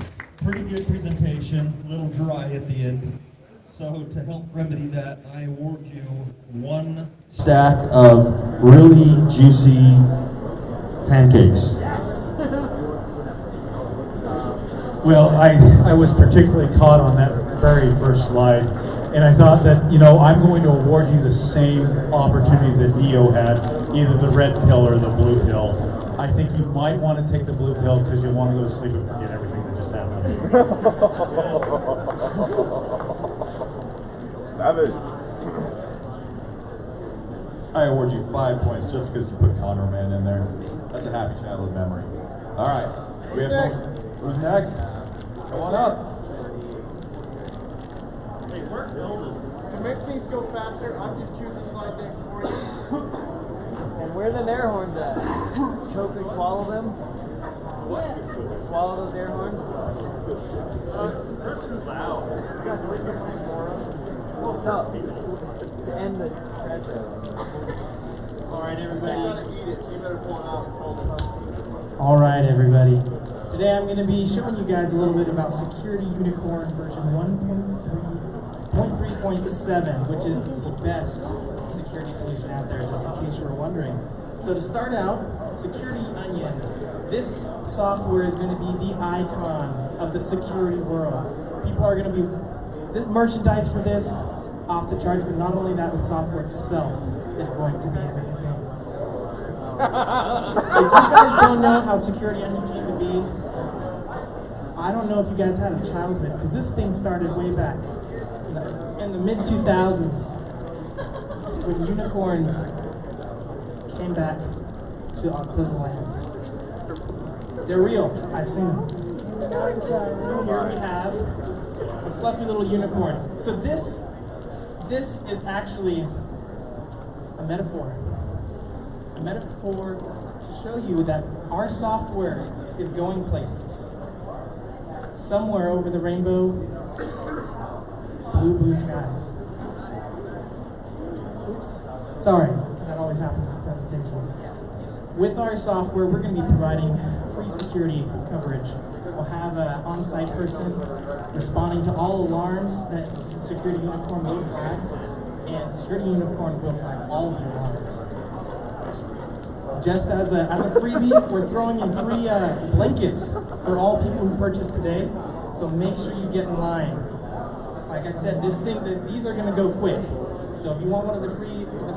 pretty good presentation, a little dry at the end. So to help remedy that, I award you one stack of really juicy pancakes. Well, I was particularly caught on that very first slide, and I thought that, I'm going to award you the same opportunity that Neo had, either the red pill or the blue pill. I think you might want to take the blue pill because you'll want to go to sleep and forget everything that just happened. Savage. I award you 5 points just because you put Condor Man in there. That's a happy childhood memory. All right, we have some. Who's next? Come on up. Hey, we're building. To make things go faster, I'm just choosing slide decks for you. And where are the air horns at? Choke and swallow them? Swallow those air horns? They're too loud. No. To end the treasure. Alright, everybody. You gotta eat it, so you better pull it out and hold it. All right, everybody. Today I'm going to be showing you guys a little bit about Security Unicorn version 1.3.7, which is the best security solution out there, just in case you were wondering. So to start out, Security Onion. This software is going to be the icon of the security world. People are going to be, the merchandise for this, off the charts, but not only that, the software itself is going to be amazing. If you guys don't know how Security Onion came to be, I don't know if you guys had a childhood, because this thing started way back in the mid-2000s when unicorns came back to the land. They're real. I've seen them. Here we have a fluffy little unicorn. So this is actually a metaphor. A metaphor to show you that our software is going places. Somewhere over the rainbow, blue skies. Oops. Sorry, that always happens in presentation. With our software, we're going to be providing free security coverage. We'll have an on-site person responding to all alarms that Security Unicorn will flag, and Security Unicorn will flag all the alarms. Just as a freebie, we're throwing in free blankets for all people who purchase today. So make sure you get in line. Like I said, these are going to go quick. So if you want one of the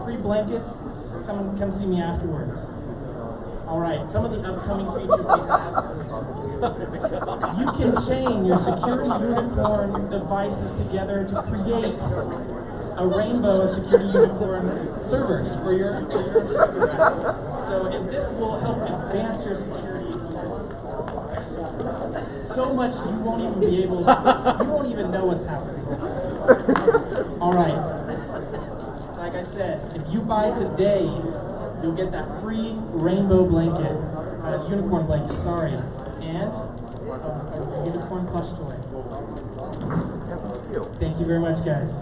free blankets, come see me afterwards. All right, some of the upcoming features we have. You can chain your Security Unicorn devices together to create a rainbow of Security Unicorn servers for your server. So if this will help advance your security so much you won't even be able to, you won't even know what's happening. All right. Like I said, if you buy today, you'll get that free rainbow blanket, unicorn blanket, sorry, and a unicorn plush toy. Thank you very much, guys.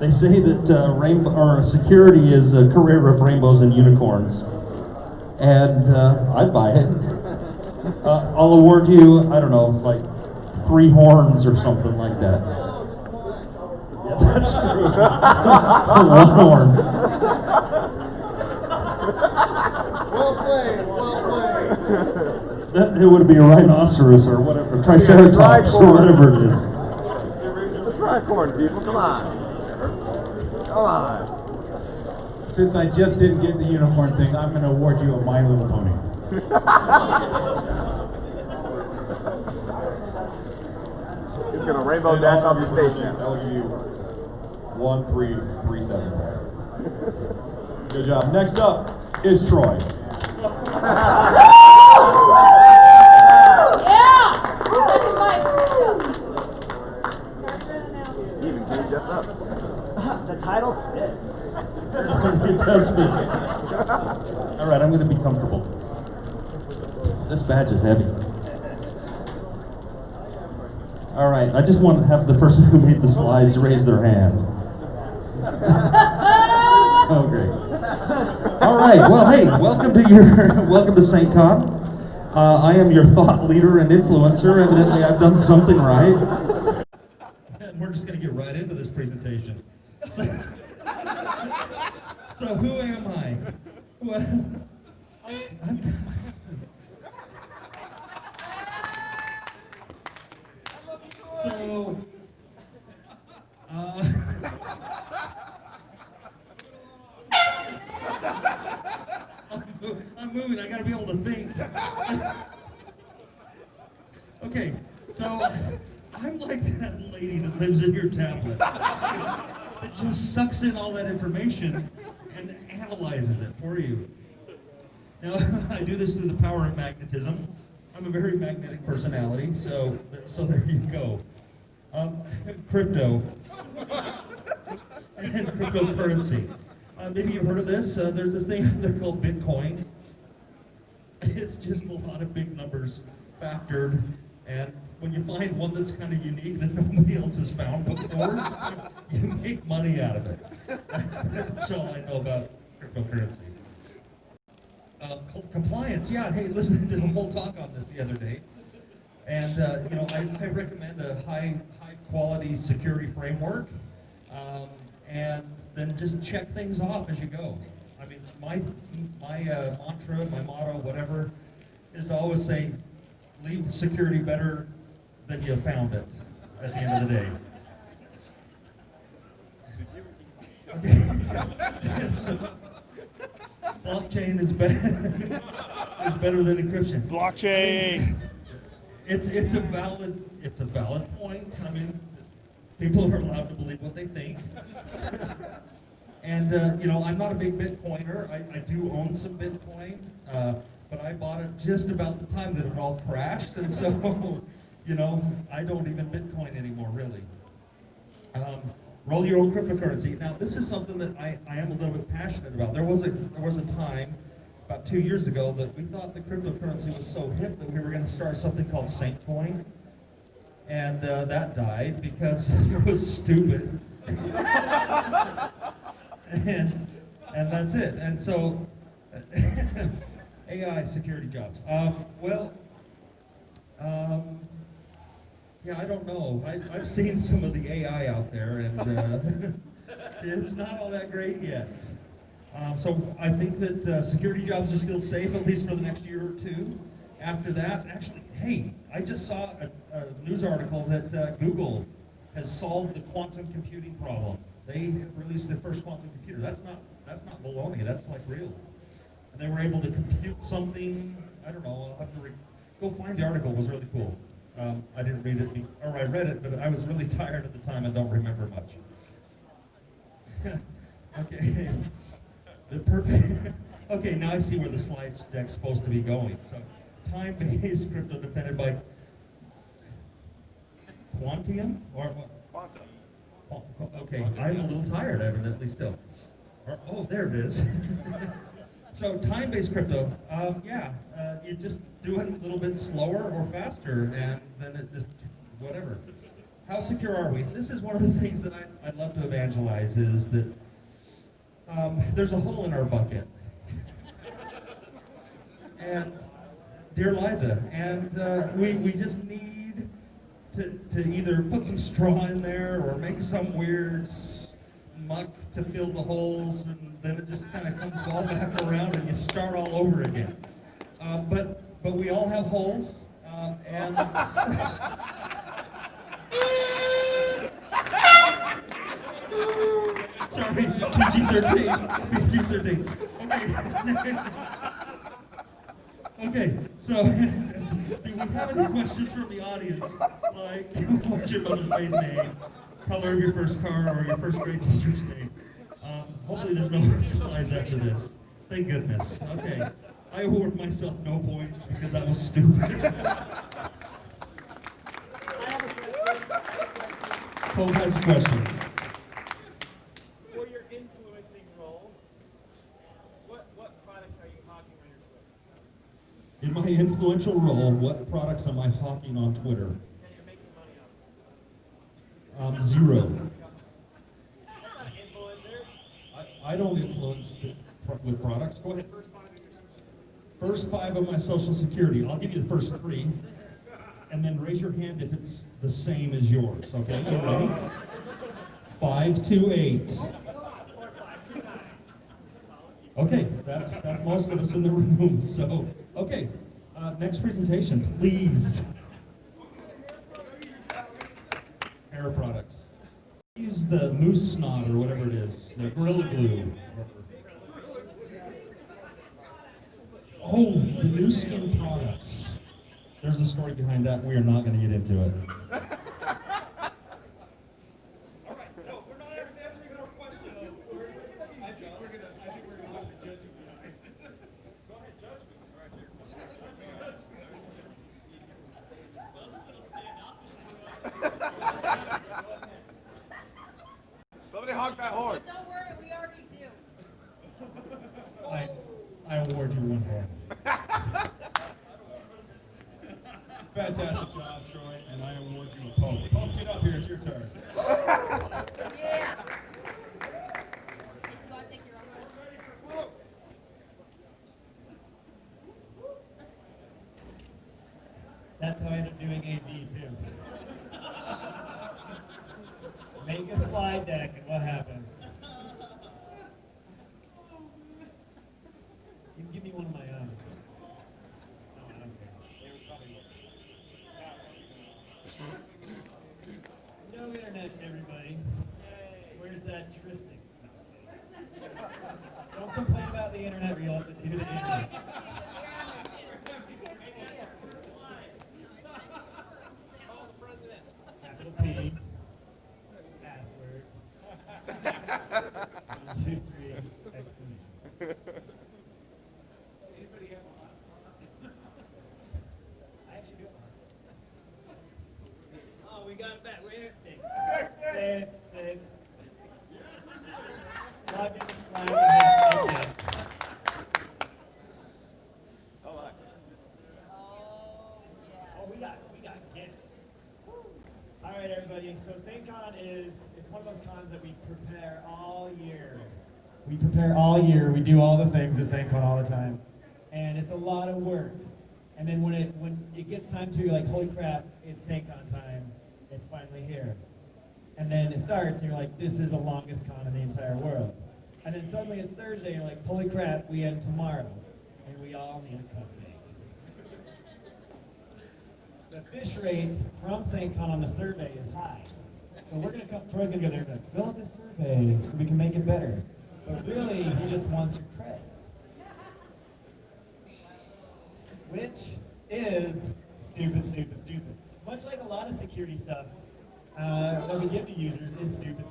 They say that rainbow or security is a career of rainbows and unicorns, and I'd buy it. I'll award you, I don't know, like 3 horns or something like that. Yeah, that's true. 1 horn. Well played, well played. It would be a rhinoceros or whatever, triceratops or whatever it is. It's a tricorn, people. Come on. Come on. Since I just didn't get the unicorn thing, I'm going to award you a My Little Pony. He's going to rainbow dash off the stage now. That'll give you 1, 3, 3, 7 points. Good job. Next up is Troy. He even came just up. The title fits. It does fit. All right, I'm going to be comfortable. This badge is heavy. All right, I just want to have the person who made the slides raise their hand. Oh, great. All right, well, hey, welcome to SAINTCON. I am your thought leader and influencer. Evidently, I've done something right. And we're just going to get right into this presentation. So who am I? Well, I'm moving. I got to be able to think. Okay, so I'm like that lady that lives in your tablet. That just sucks in all that information and analyzes it for you. Now, I do this through the power of magnetism. I'm a very magnetic personality, so there you go. Crypto and cryptocurrency. Maybe you've heard of this. There's this thing out there called Bitcoin. It's just a lot of big numbers factored, and when you find one that's kind of unique that nobody else has found before, you make money out of it. That's pretty much all I know about cryptocurrency. Compliance, yeah, hey, listen, I did a whole talk on this the other day. And, I recommend a high quality security framework, and then just check things off as you go. I mean, my mantra, my motto, whatever, is to always say, leave security better than you found it at the end of the day. Okay. So, blockchain is better than encryption. Blockchain. I mean, it's a valid point. I mean, people are allowed to believe what they think. And I'm not a big Bitcoiner. I do own some Bitcoin, but I bought it just about the time that it all crashed, and so I don't even Bitcoin anymore, really. Roll your own cryptocurrency. Now, this is something that I am a little bit passionate about. There was a time about 2 years ago that we thought the cryptocurrency was so hip that we were going to start something called SAINTCON, and that died because it was stupid. and that's it. And so, AI security jobs. Yeah, I don't know. I've seen some of the AI out there, and it's not all that great yet. So I think that security jobs are still safe, at least for the next year or two. After that, actually, hey, I just saw a news article that Google has solved the quantum computing problem. They have released their first quantum computer. That's not baloney. That's like real. And they were able to compute something. I don't know. I'll have to go find the article. It was really cool. I didn't read it, or I read it, but I was really tired at the time and don't remember much. Okay, the perfect. Okay, now I see where the slide deck's supposed to be going. So, time-based crypto defended by Quantium or what? Quantum. Okay, I'm a little tired, evidently still. Oh, there it is. So time-based crypto, you just do it a little bit slower or faster, and then it just, whatever. How secure are we? This is one of the things that I love to evangelize is that there's a hole in our bucket. And, dear Liza, and we just need to either put some straw in there or make some weird muck to fill the holes, and then it just kind of comes all back around and you start all over again. But we all have holes, and sorry, PG-13, PG-13. Okay, so do we have any questions from the audience? Like, what's your mother's maiden name, color of your first car, or your first grade teacher's name? Hopefully there's no slides after this. Thank goodness. Okay, I award myself no points because that was stupid. Cole has a question. For your influencing role, what products are you hawking on your Twitter? In my influential role, what products am I hawking on Twitter? That you're making money off? Zero. That's not an influencer. I don't influence with products. Go ahead. First 5 of my Social Security. I'll give you the first 3. And then raise your hand if it's the same as yours. Okay, you ready? 528. Okay, that's most of us in the room. So, okay, next presentation, please. Hair products. Use the moose snot or whatever it is, the Gorilla Glue. Oh, the new skin products. There's a story behind that. We are not going to get into it. All right, no, we're not answering our question. I think we're going to have to judge you guys. Go ahead, judge me. All right, Somebody honk that horn. Don't worry, we already do. I award you 1 horn. Fantastic job, Troy, and I award you a poke. Poke, get up here, it's your turn. Yeah. You want to take your own one? That's how I ended up doing AV too. Make a slide deck and what happens? You can give me one of my own. No, I don't care. It would probably work. No internet, everybody. Where's that Tristan? No, I'm just kidding. Don't complain about the internet or you'll have to do the internet. Capital P. Password. 1, 2, 3, exclamation. Anybody have a hotspot? I actually do have a hotspot. Oh, we got it back. Wait, thanks. Saved. Log in and slide in. Okay. Oh, we got gifts. All right, everybody. So SAINTCON it's one of those cons that we prepare all year. We prepare all year. We do all the things at SAINTCON all the time, and it's a lot of work. And then when it gets time to like, holy crap, it's SAINTCON time. It's finally here. And then it starts, and you're like, this is the longest con in the entire world. And then suddenly it's Thursday, and you're like, holy crap, we end tomorrow, and we all need a cupcake. The fish rate from SAINTCON on the survey is high. So Troy's gonna go there and be like, fill out this survey so we can make it better. But really, he just wants your creds. Which is stupid. Much like a lot of security stuff that we give to users is stupid.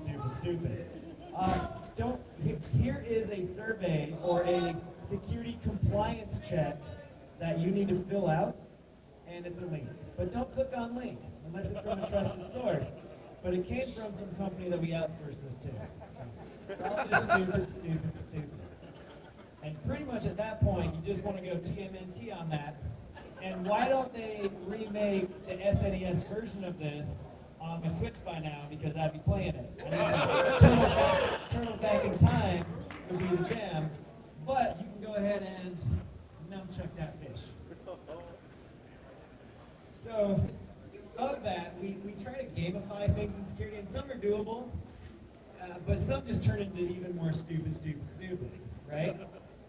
Here is a survey or a security compliance check that you need to fill out, and it's a link. But don't click on links unless it's from a trusted source. But it came from some company that we outsourced this to. So it's all just stupid. And pretty much at that point, you just want to go TMNT on that. And why don't they remake the SNES version of this on my Switch by now because I'd be playing it. I need to Turtles Back in Time would be the jam, but you can go ahead and nunchuck that fish. So, of that, we try to gamify things in security, and some are doable, but some just turn into even more stupid, right?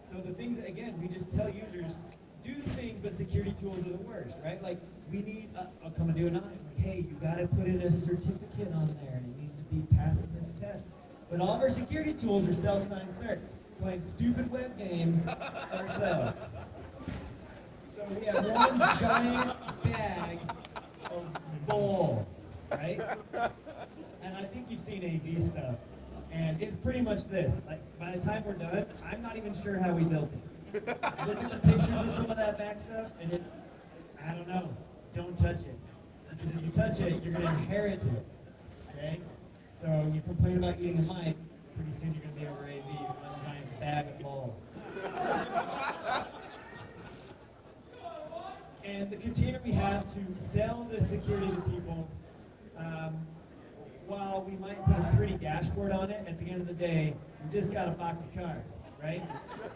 So the things that, again, we just tell users, do the things, but security tools are the worst, right? Like, we need, I'll come and do an audit, like, hey, you gotta put in a certificate on there, and it needs to be passing this test. But all of our security tools are self-signed certs, playing stupid web games ourselves. So we have one giant bag of bull, right? And I think you've seen AV stuff, and it's pretty much this. Like, by the time we're done, I'm not even sure how we built it. Look at the pictures of some of that back stuff, and it's, I don't know, don't touch it. Because if you touch it, you're going to inherit it, okay? So you complain about eating a mic, pretty soon you're going to be over AV, one giant bag of bull. And the container we have to sell the security to people, while we might put a pretty dashboard on it, at the end of the day, you just got a box of card, right?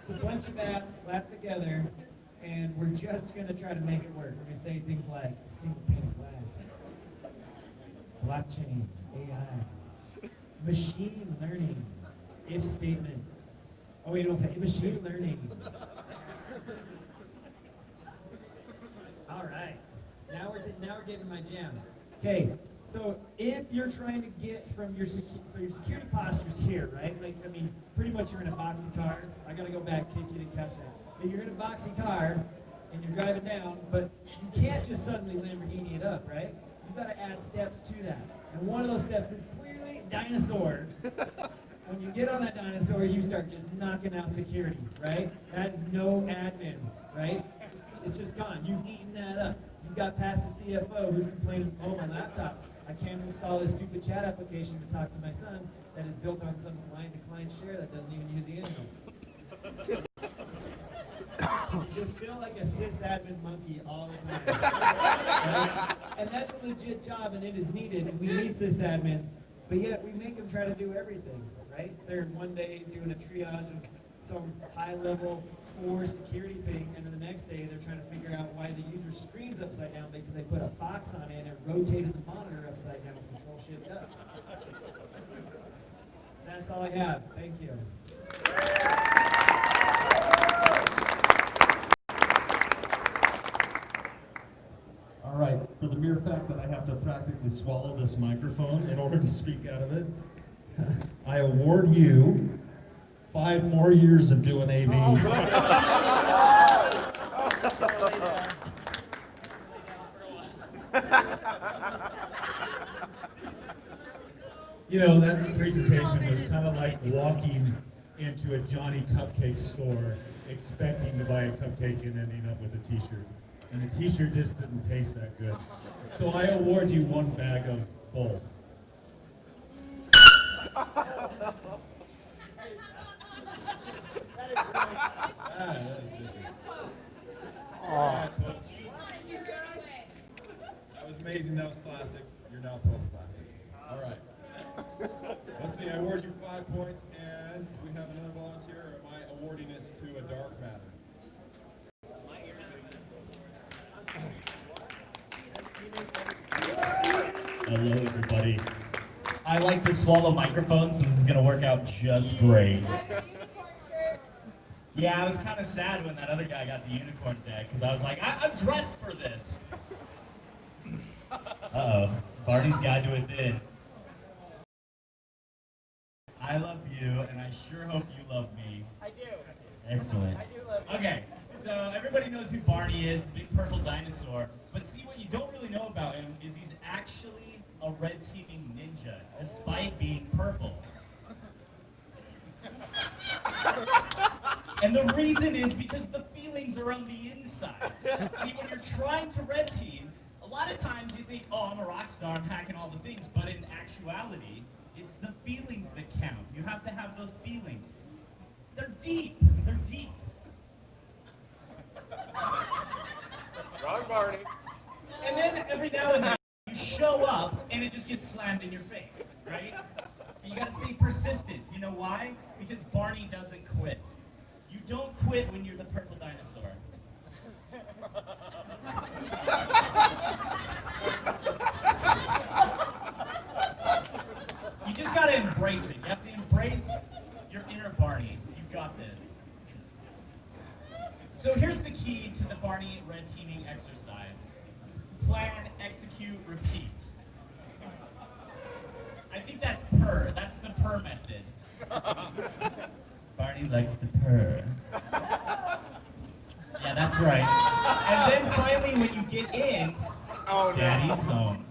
It's a bunch of apps slapped together, and we're just going to try to make it work. We're going to say things like single pane of glass, blockchain, AI, machine learning, if statements. Oh wait, don't say machine learning. All right, now we're getting my jam. Okay, so if you're trying to get from your your security posture's here, right? Like, I mean, pretty much you're in a boxy car. I gotta go back in case you didn't catch that. But you're in a boxy car and you're driving down, but you can't just suddenly Lamborghini it up, right? You've got to add steps to that. And one of those steps is clearly dinosaur. When you get on that dinosaur, you start just knocking out security, right? That's no admin, right? It's just gone. You've eaten that up. You got past the CFO who's complaining, oh, my laptop, I can't install this stupid chat application to talk to my son that is built on some client-to-client share that doesn't even use the internet. You just feel like a sysadmin monkey all the time. Right? And that's a legit job, and it is needed, and we need sysadmins, but yet we make them try to do everything, right? They're one day doing a triage of some high-level core security thing, and then the next day they're trying to figure out why the user's screen's upside down because they put a box on it and rotated the monitor upside down to control shit up. That's all I have. Thank you. All right, for the mere fact that I have to practically swallow this microphone in order to speak out of it, I award you 5 more years of doing AV. You know, that presentation was kind of like walking into a Johnny Cupcake store expecting to buy a cupcake and ending up with a t-shirt. And the t-shirt just didn't taste that good. So I award you 1 bag of bull. That is vicious. That was amazing. That was classic. You're now pro classic. All right. Let's see. I award you 5 points, and do we have another volunteer, or am I awarding this to a dark matter? Hello, everybody. I like to swallow microphones, so this is going to work out just great. Yeah, I was kind of sad when that other guy got the unicorn deck, because I was like, I'm dressed for this. Uh-oh. Barney's Guide to Within. I love you, and I sure hope you love me. I do. Excellent. I do love you. Okay, so everybody knows who Barney is, the big purple dinosaur. But see, what you don't really know about him is he's actually a red teaming ninja, despite being purple. And the reason is because the feelings are on the inside. See, when you're trying to red team, a lot of times you think, oh, I'm a rock star, I'm hacking all the things. But in actuality, it's the feelings that count. You have to have those feelings. They're deep. They're deep. Wrong Barney. And then every now and then, you show up and it just gets slammed in your face, right? And you gotta stay persistent. You know why? Because Barney doesn't quit. You don't quit when you're the purple dinosaur. You just gotta embrace it. You have to embrace your inner Barney. You've got this. So here's the key to the Barney red teaming exercise. Plan, execute, repeat. I think that's purr. That's the purr method. Barney likes to purr. Yeah, that's right. And then finally, when you get in, Daddy's home.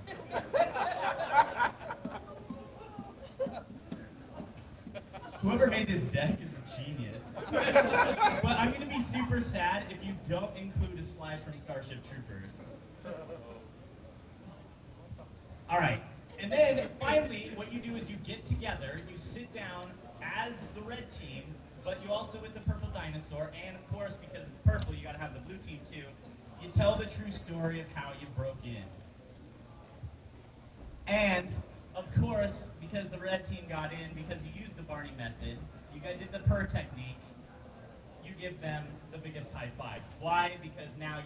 Whoever made this deck is a genius. But I'm going to be super sad if you don't include a slide from Starship Troopers. All right. And then finally, what you do is you get together, you sit down as the red team, but you also with the purple dinosaur, and of course, because it's purple, you got to have the blue team too. You tell the true story of how you broke in. And of course, because the red team got in, because you used the Barney method, you guys did the purr technique, you give them the biggest high fives. Why? Because now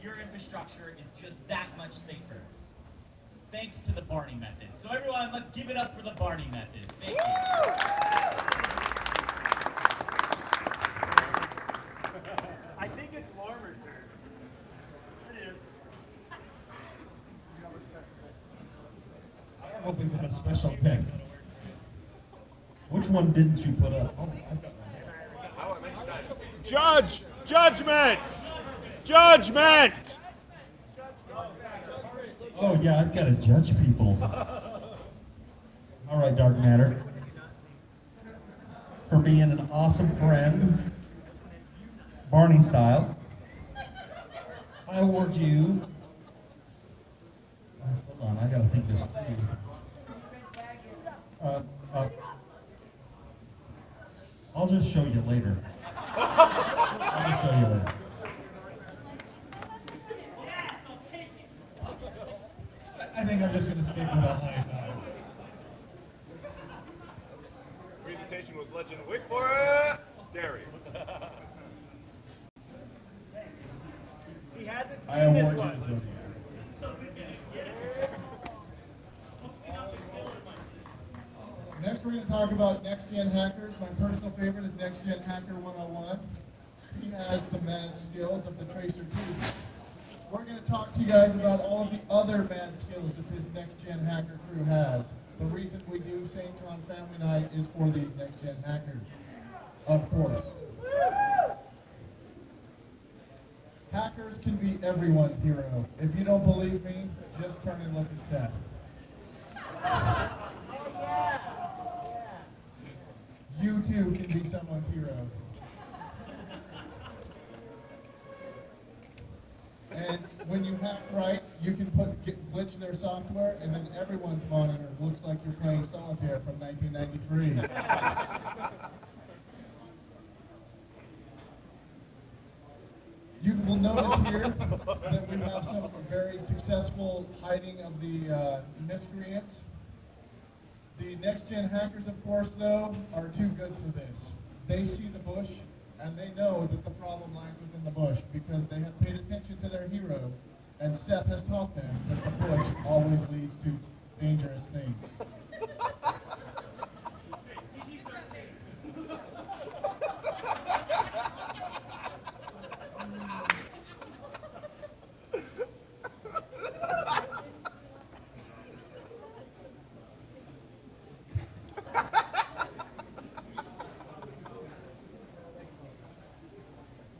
your infrastructure is just that much safer. Thanks to the Barney method. So everyone, let's give it up for the Barney method. Thank you. I think it's Larmer's turn. It is. I don't know if we've got a special deck. Which one didn't you put up? Oh, I've got one. Judge! Judgment! Judgment! Oh yeah, I've got to judge people. All right, Dark Matter. For being an awesome friend, Barney style, I award you. Hold on, I gotta think this through. I'll just show you later. I'll just show you later. I think I'm just going to stick with a high five. Presentation was legend. Wait for it! Dairy. He hasn't I seen this award you one. the Zodiac. Next, we're going to talk about next-gen hackers. My personal favorite is next-gen hacker 101. He has the mad skills of the Tracer 2. We're going to talk to you guys about all of the other mad skills that this next-gen hacker crew has. The reason we do SAINTCON Family Night is for these next-gen hackers, of course. Hackers can be everyone's hero. If you don't believe me, just turn and look at Seth. You too can be someone's hero. And when you hack right, you can glitch their software, and then everyone's monitor looks like you're playing solitaire from 1993. You will notice here that we have some very successful hiding of the miscreants. The next-gen hackers, of course, though, are too good for this. They see the bush, and they know that the problem lies within the bush because they have paid attention to their hero, and Seth has taught them that the bush always leads to dangerous things.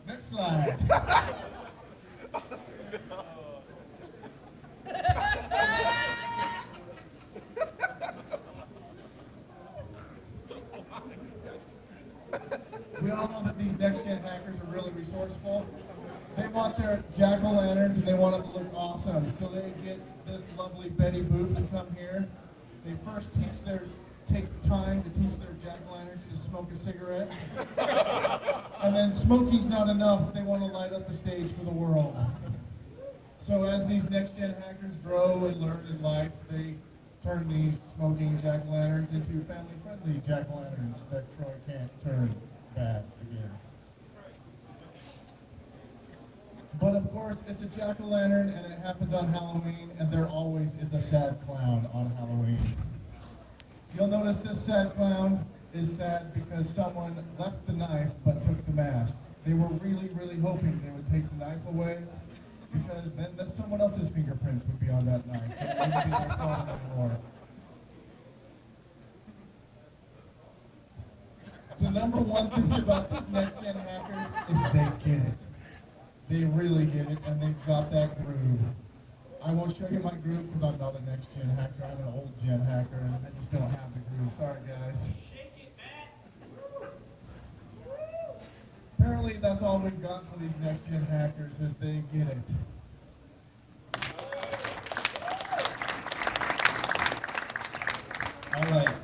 Next slide. We all know that these next-gen hackers are really resourceful. They want their jack-o'-lanterns and they want them to look awesome. So they get this lovely Betty Boop to come here. They first take time to teach their jack-o'-lanterns to smoke a cigarette. And then smoking's not enough. They want to light up the stage for the world. So as these next-gen hackers grow and learn in life, they turn these smoking jack-o'-lanterns into family-friendly jack-o'-lanterns that Troy can't turn bad again. But of course, it's a jack-o'-lantern and it happens on Halloween, and there always is a sad clown on Halloween. You'll notice this sad clown is sad because someone left the knife but took the mask. They were really, really hoping they would take the knife away, because then someone else's fingerprints would be on that knife. It wouldn't be their problem anymore. The number one thing about these next-gen hackers is they get it. They really get it, and they've got that groove. I won't show you my groove because I'm not a next-gen hacker. I'm an old-gen hacker, and I just don't have the groove. Sorry, guys. Apparently, that's all we've got for these next-gen hackers, is they get it. All right.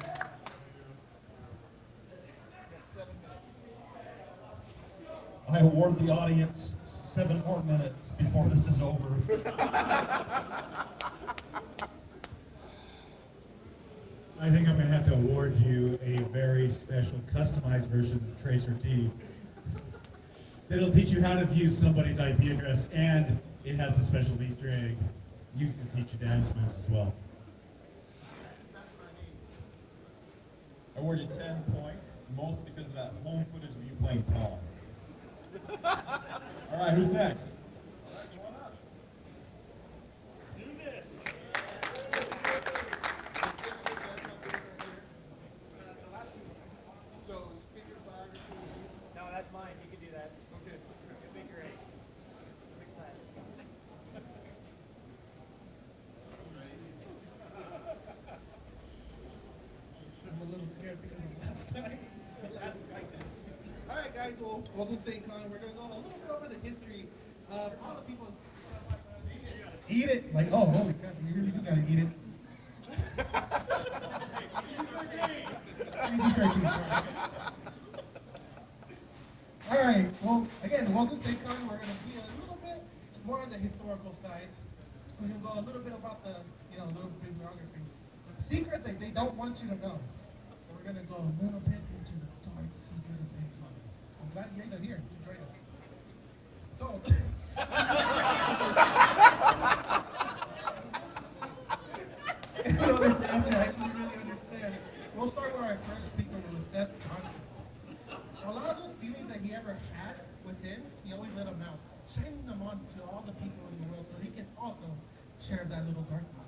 I award the audience 7 more minutes before this is over. I think I'm going to have to award you a very special customized version of Tracer T. It'll teach you how to view somebody's IP address, and it has a special Easter egg. You can teach you dance moves as well. I award you 10 points, most because of that home footage of you playing Pong. All right, who's next? Do this. No, that's mine. You can do that. Okay. It'll be great. I'm excited. I'm a little scared because of last time. Last fighter. All right, guys. Well, welcome to SAINTCON. We're going to go a little bit over the history of all the people. Eat it? Like, oh, holy crap, you really do gotta eat it. All right, well, again, welcome to SAINTCON. We're going to be a little bit more on the historical side. We're going to go a little bit about the, little bibliography. Secret that they don't want you to know. So we're going to go a little bit into the dark secret of SAINTCON. I'm glad you guys are here to join us. So, in order for us to actually really understand, we'll start with our first speaker, with Seth Johnson. A lot of those feelings that he ever had within, he always let them out, shining them on to all the people in the world so he can also share that little darkness.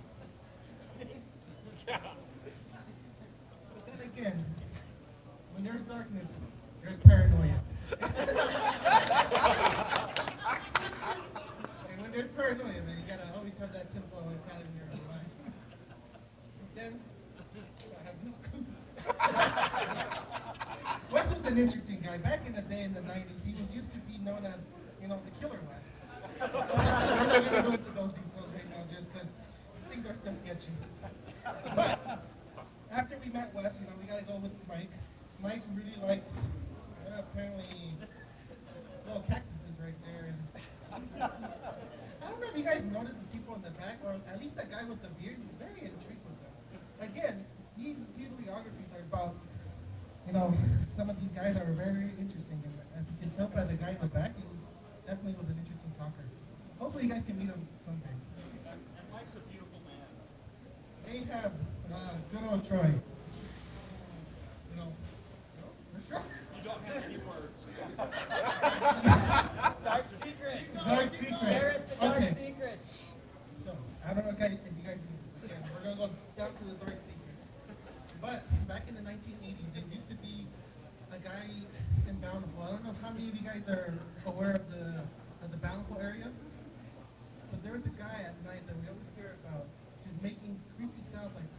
But then again, when there's darkness, there's paranoia. And when there's paranoia, man, you gotta always have that tinfoil hat in your mind. Then, I have no clue. Wes was an interesting guy. Back in the day, in the 90s, he used to be known as, the Killer West. I'm not going to go into those details right now just because things are still sketchy. But after we met Wes, we got to go with Mike. Mike really likes, apparently, little cactuses right there. And I don't know if you guys noticed the people in the back, or at least that guy with the beard, was very intrigued with them. Again, these bibliographies are about, some of these guys are very interesting. And as you can tell by the guy in the back, he definitely was an interesting talker. Hopefully you guys can meet him someday. And Mike's a beautiful man. They have good old Troy. For sure. You don't have any words. Dark secrets. Dark secrets. Share us the dark Okay. secrets. So, I don't know if you guys do this again. We're going to go down to the dark secrets. But back in the 1980s, there used to be a guy in Bountiful. I don't know how many of you guys are aware of the Bountiful area. But there was a guy at night that we always hear about just making creepy sounds like.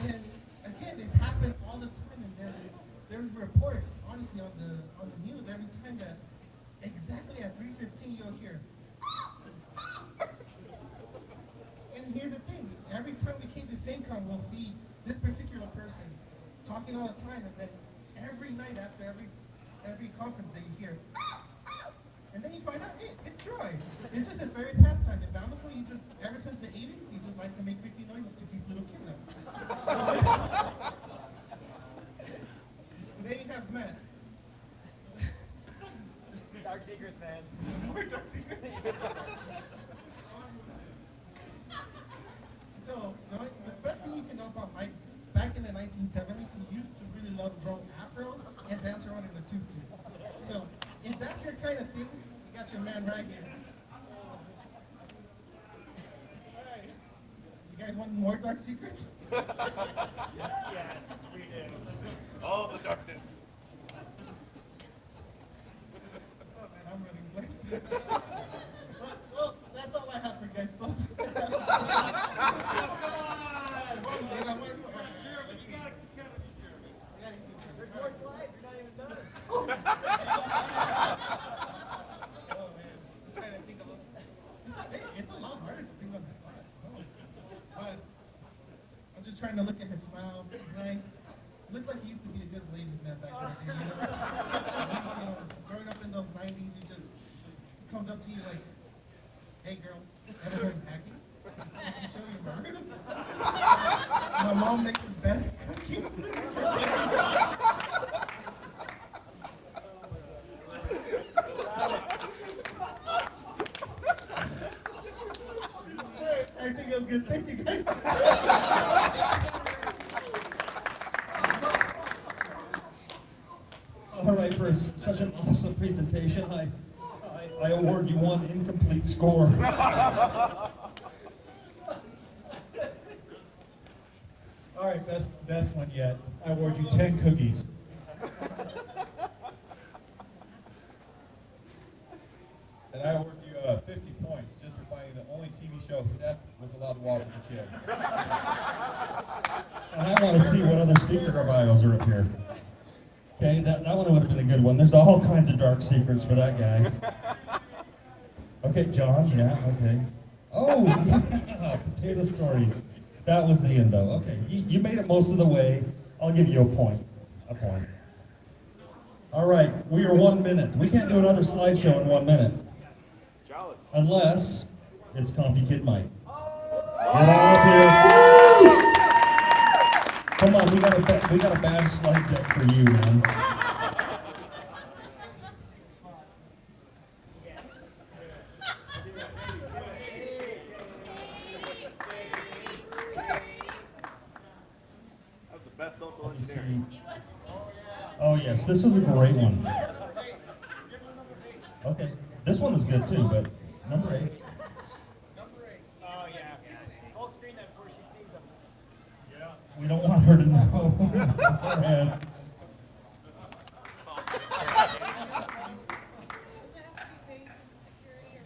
And again, it happened all the time. And there's reports, honestly, on the news every time that exactly at 3:15 you'll hear. And here's the thing, every time we came to SAINTCON, we'll see this particular person talking all the time, and then every night after every conference that you hear. And then you find out, hey, it's dry. It's just a very pastime. And bountiful, you just, ever since the 80s, you just like to make creepy noises to keep little kids out. There you have Matt. Dark secrets, man. More dark secrets. So, the best thing you can know about Mike, back in the 1970s, he used to really love grow afros and dance around in a tutu. So, if that's your kind of thing, you got your man right here. Alright. You guys want more dark secrets? Yes, we do. All the darkness. Oh man, I'm running late. Well, that's all I have for you guys, folks. There's more slides. You're not even done. Oh man, I'm trying to think of it's a lot harder to think on the spot. But I'm just trying to look at his smile. He's nice. Looks like he used to be a good ladies man back then. You know? Growing up in those 90s, he just comes up to you like, "Hey girl, ever heard of hacking? I can show you murder." My mom makes the best cookies. I think I'm good. Thank you guys. All right, for such an awesome presentation, I award you one incomplete score. All right, best one yet. I award you 10 cookies. And I award you 50 points just for finding the only TV show Seth was allowed to watch as a kid. And I want to see what other speaker bios are up here. Okay, that one would have been a good one. There's all kinds of dark secrets for that guy. Okay, John, yeah, okay. Oh, yeah, potato stories. That was the end, though. Okay, you made it most of the way. I'll give you a point. All right, we are 1 minute. We can't do another slideshow in 1 minute. Challenge. Unless it's Compy Kid Mike. Get on up here. Come on, we got a bad slide deck for you, man. That's the best social engineering. Oh yes, this was a great one. Okay, this one is good too, but number 8. Oh, yeah. Full screen that before she sees them. Yeah. We don't want her to know. And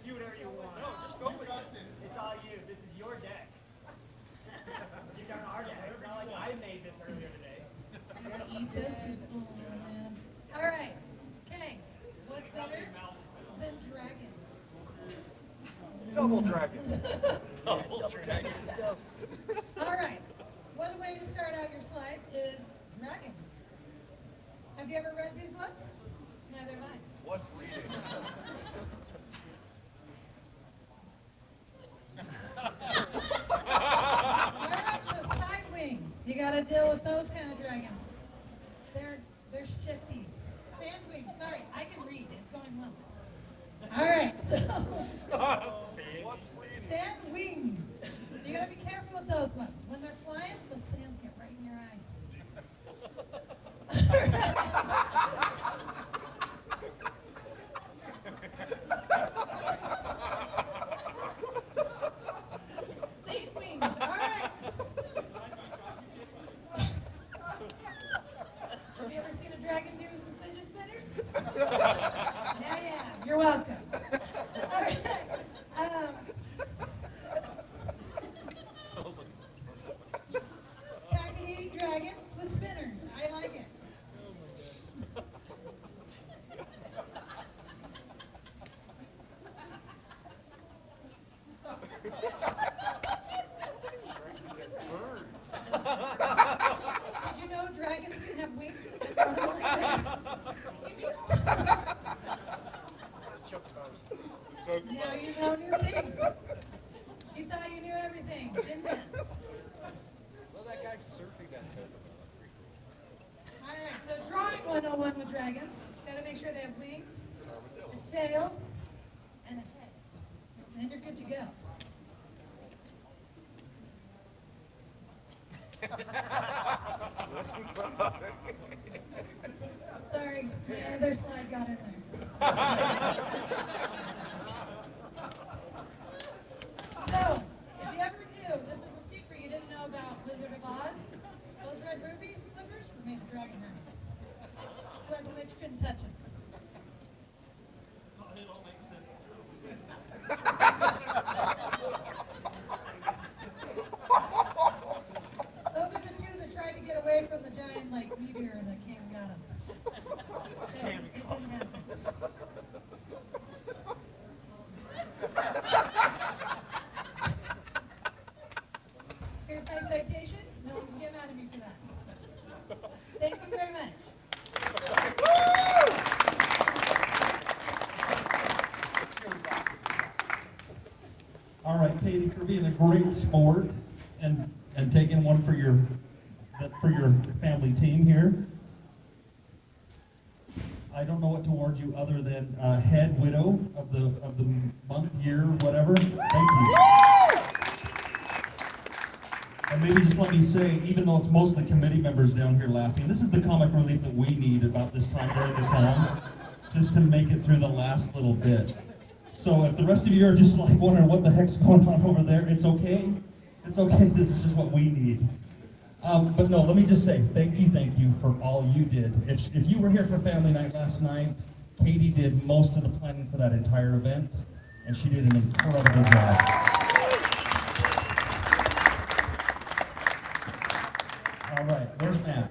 Do whatever you want. No, just go with it. It's all you. This is your deck. These aren't our decks. It's not like I made this earlier today. Eat this. Oh, man. All right. Okay. What's better than dragons? Double dragons. Double dragons. All right. One way to start out your slides is dragons. Have you ever read these books? Neither have I. What's reading? All right, so side wings. You got to deal with those kind of dragons. They're shifty. Sand wings. Sorry, I can read. It's going well. All right, so sand wings. You got to be careful with those ones. When they're flying, the sands get right in your eye. Seed wings. All right. Have you ever seen a dragon do some fidget spinners? Yeah. You're welcome. All right. Pack-eating dragons with spinners. I like it. Did you know dragons can have wings? Choke time. 101 with dragons. Gotta make sure they have wings, a tail, and a head. And you're good to go. Sorry, the other slide got in there. So, if you ever knew, this is a secret you didn't know about Wizard of Oz, those red ruby slippers were made of dragon hair. That's why the witch couldn't touch them. Oh, it all makes sense Those are the two that tried to get away from the giant like meteor that came and got them. It didn't happen. Here's my citation. No one can get mad at me for that. Thank you very much. All right, Katie, for being a great sport and taking one for your family team here. I don't know what to award you other than head widow of the month, year, whatever. Thank you. And maybe just let me say, even though it's mostly committee members down here laughing, this is the comic relief that we need about this time during the con, just to make it through the last little bit. So if the rest of you are just like wondering what the heck's going on over there, it's okay. It's okay, this is just what we need. But no, let me just say thank you for all you did. If you were here for family night last night, Katie did most of the planning for that entire event, and she did an incredible job. All right, where's Matt?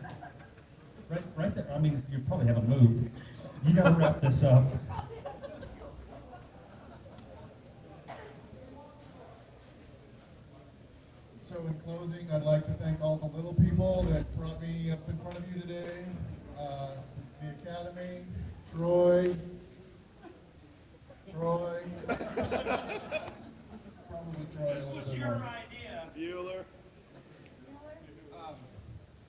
Right there. I mean, you probably haven't moved. You gotta wrap this up. So in closing, I'd like to thank all the little people that brought me up in front of you today. The Academy, Troy. Probably Troy. This was your idea. Bueller.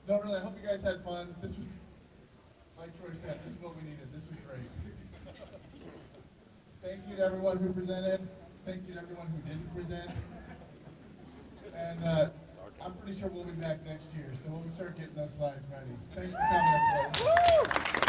No, really, I hope you guys had fun. This was, like Troy said, this is what we needed. This was great. Thank you to everyone who presented. Thank you to everyone who didn't present. And I'm pretty sure we'll be back next year, so we'll start getting those slides ready. Thanks for coming, everybody.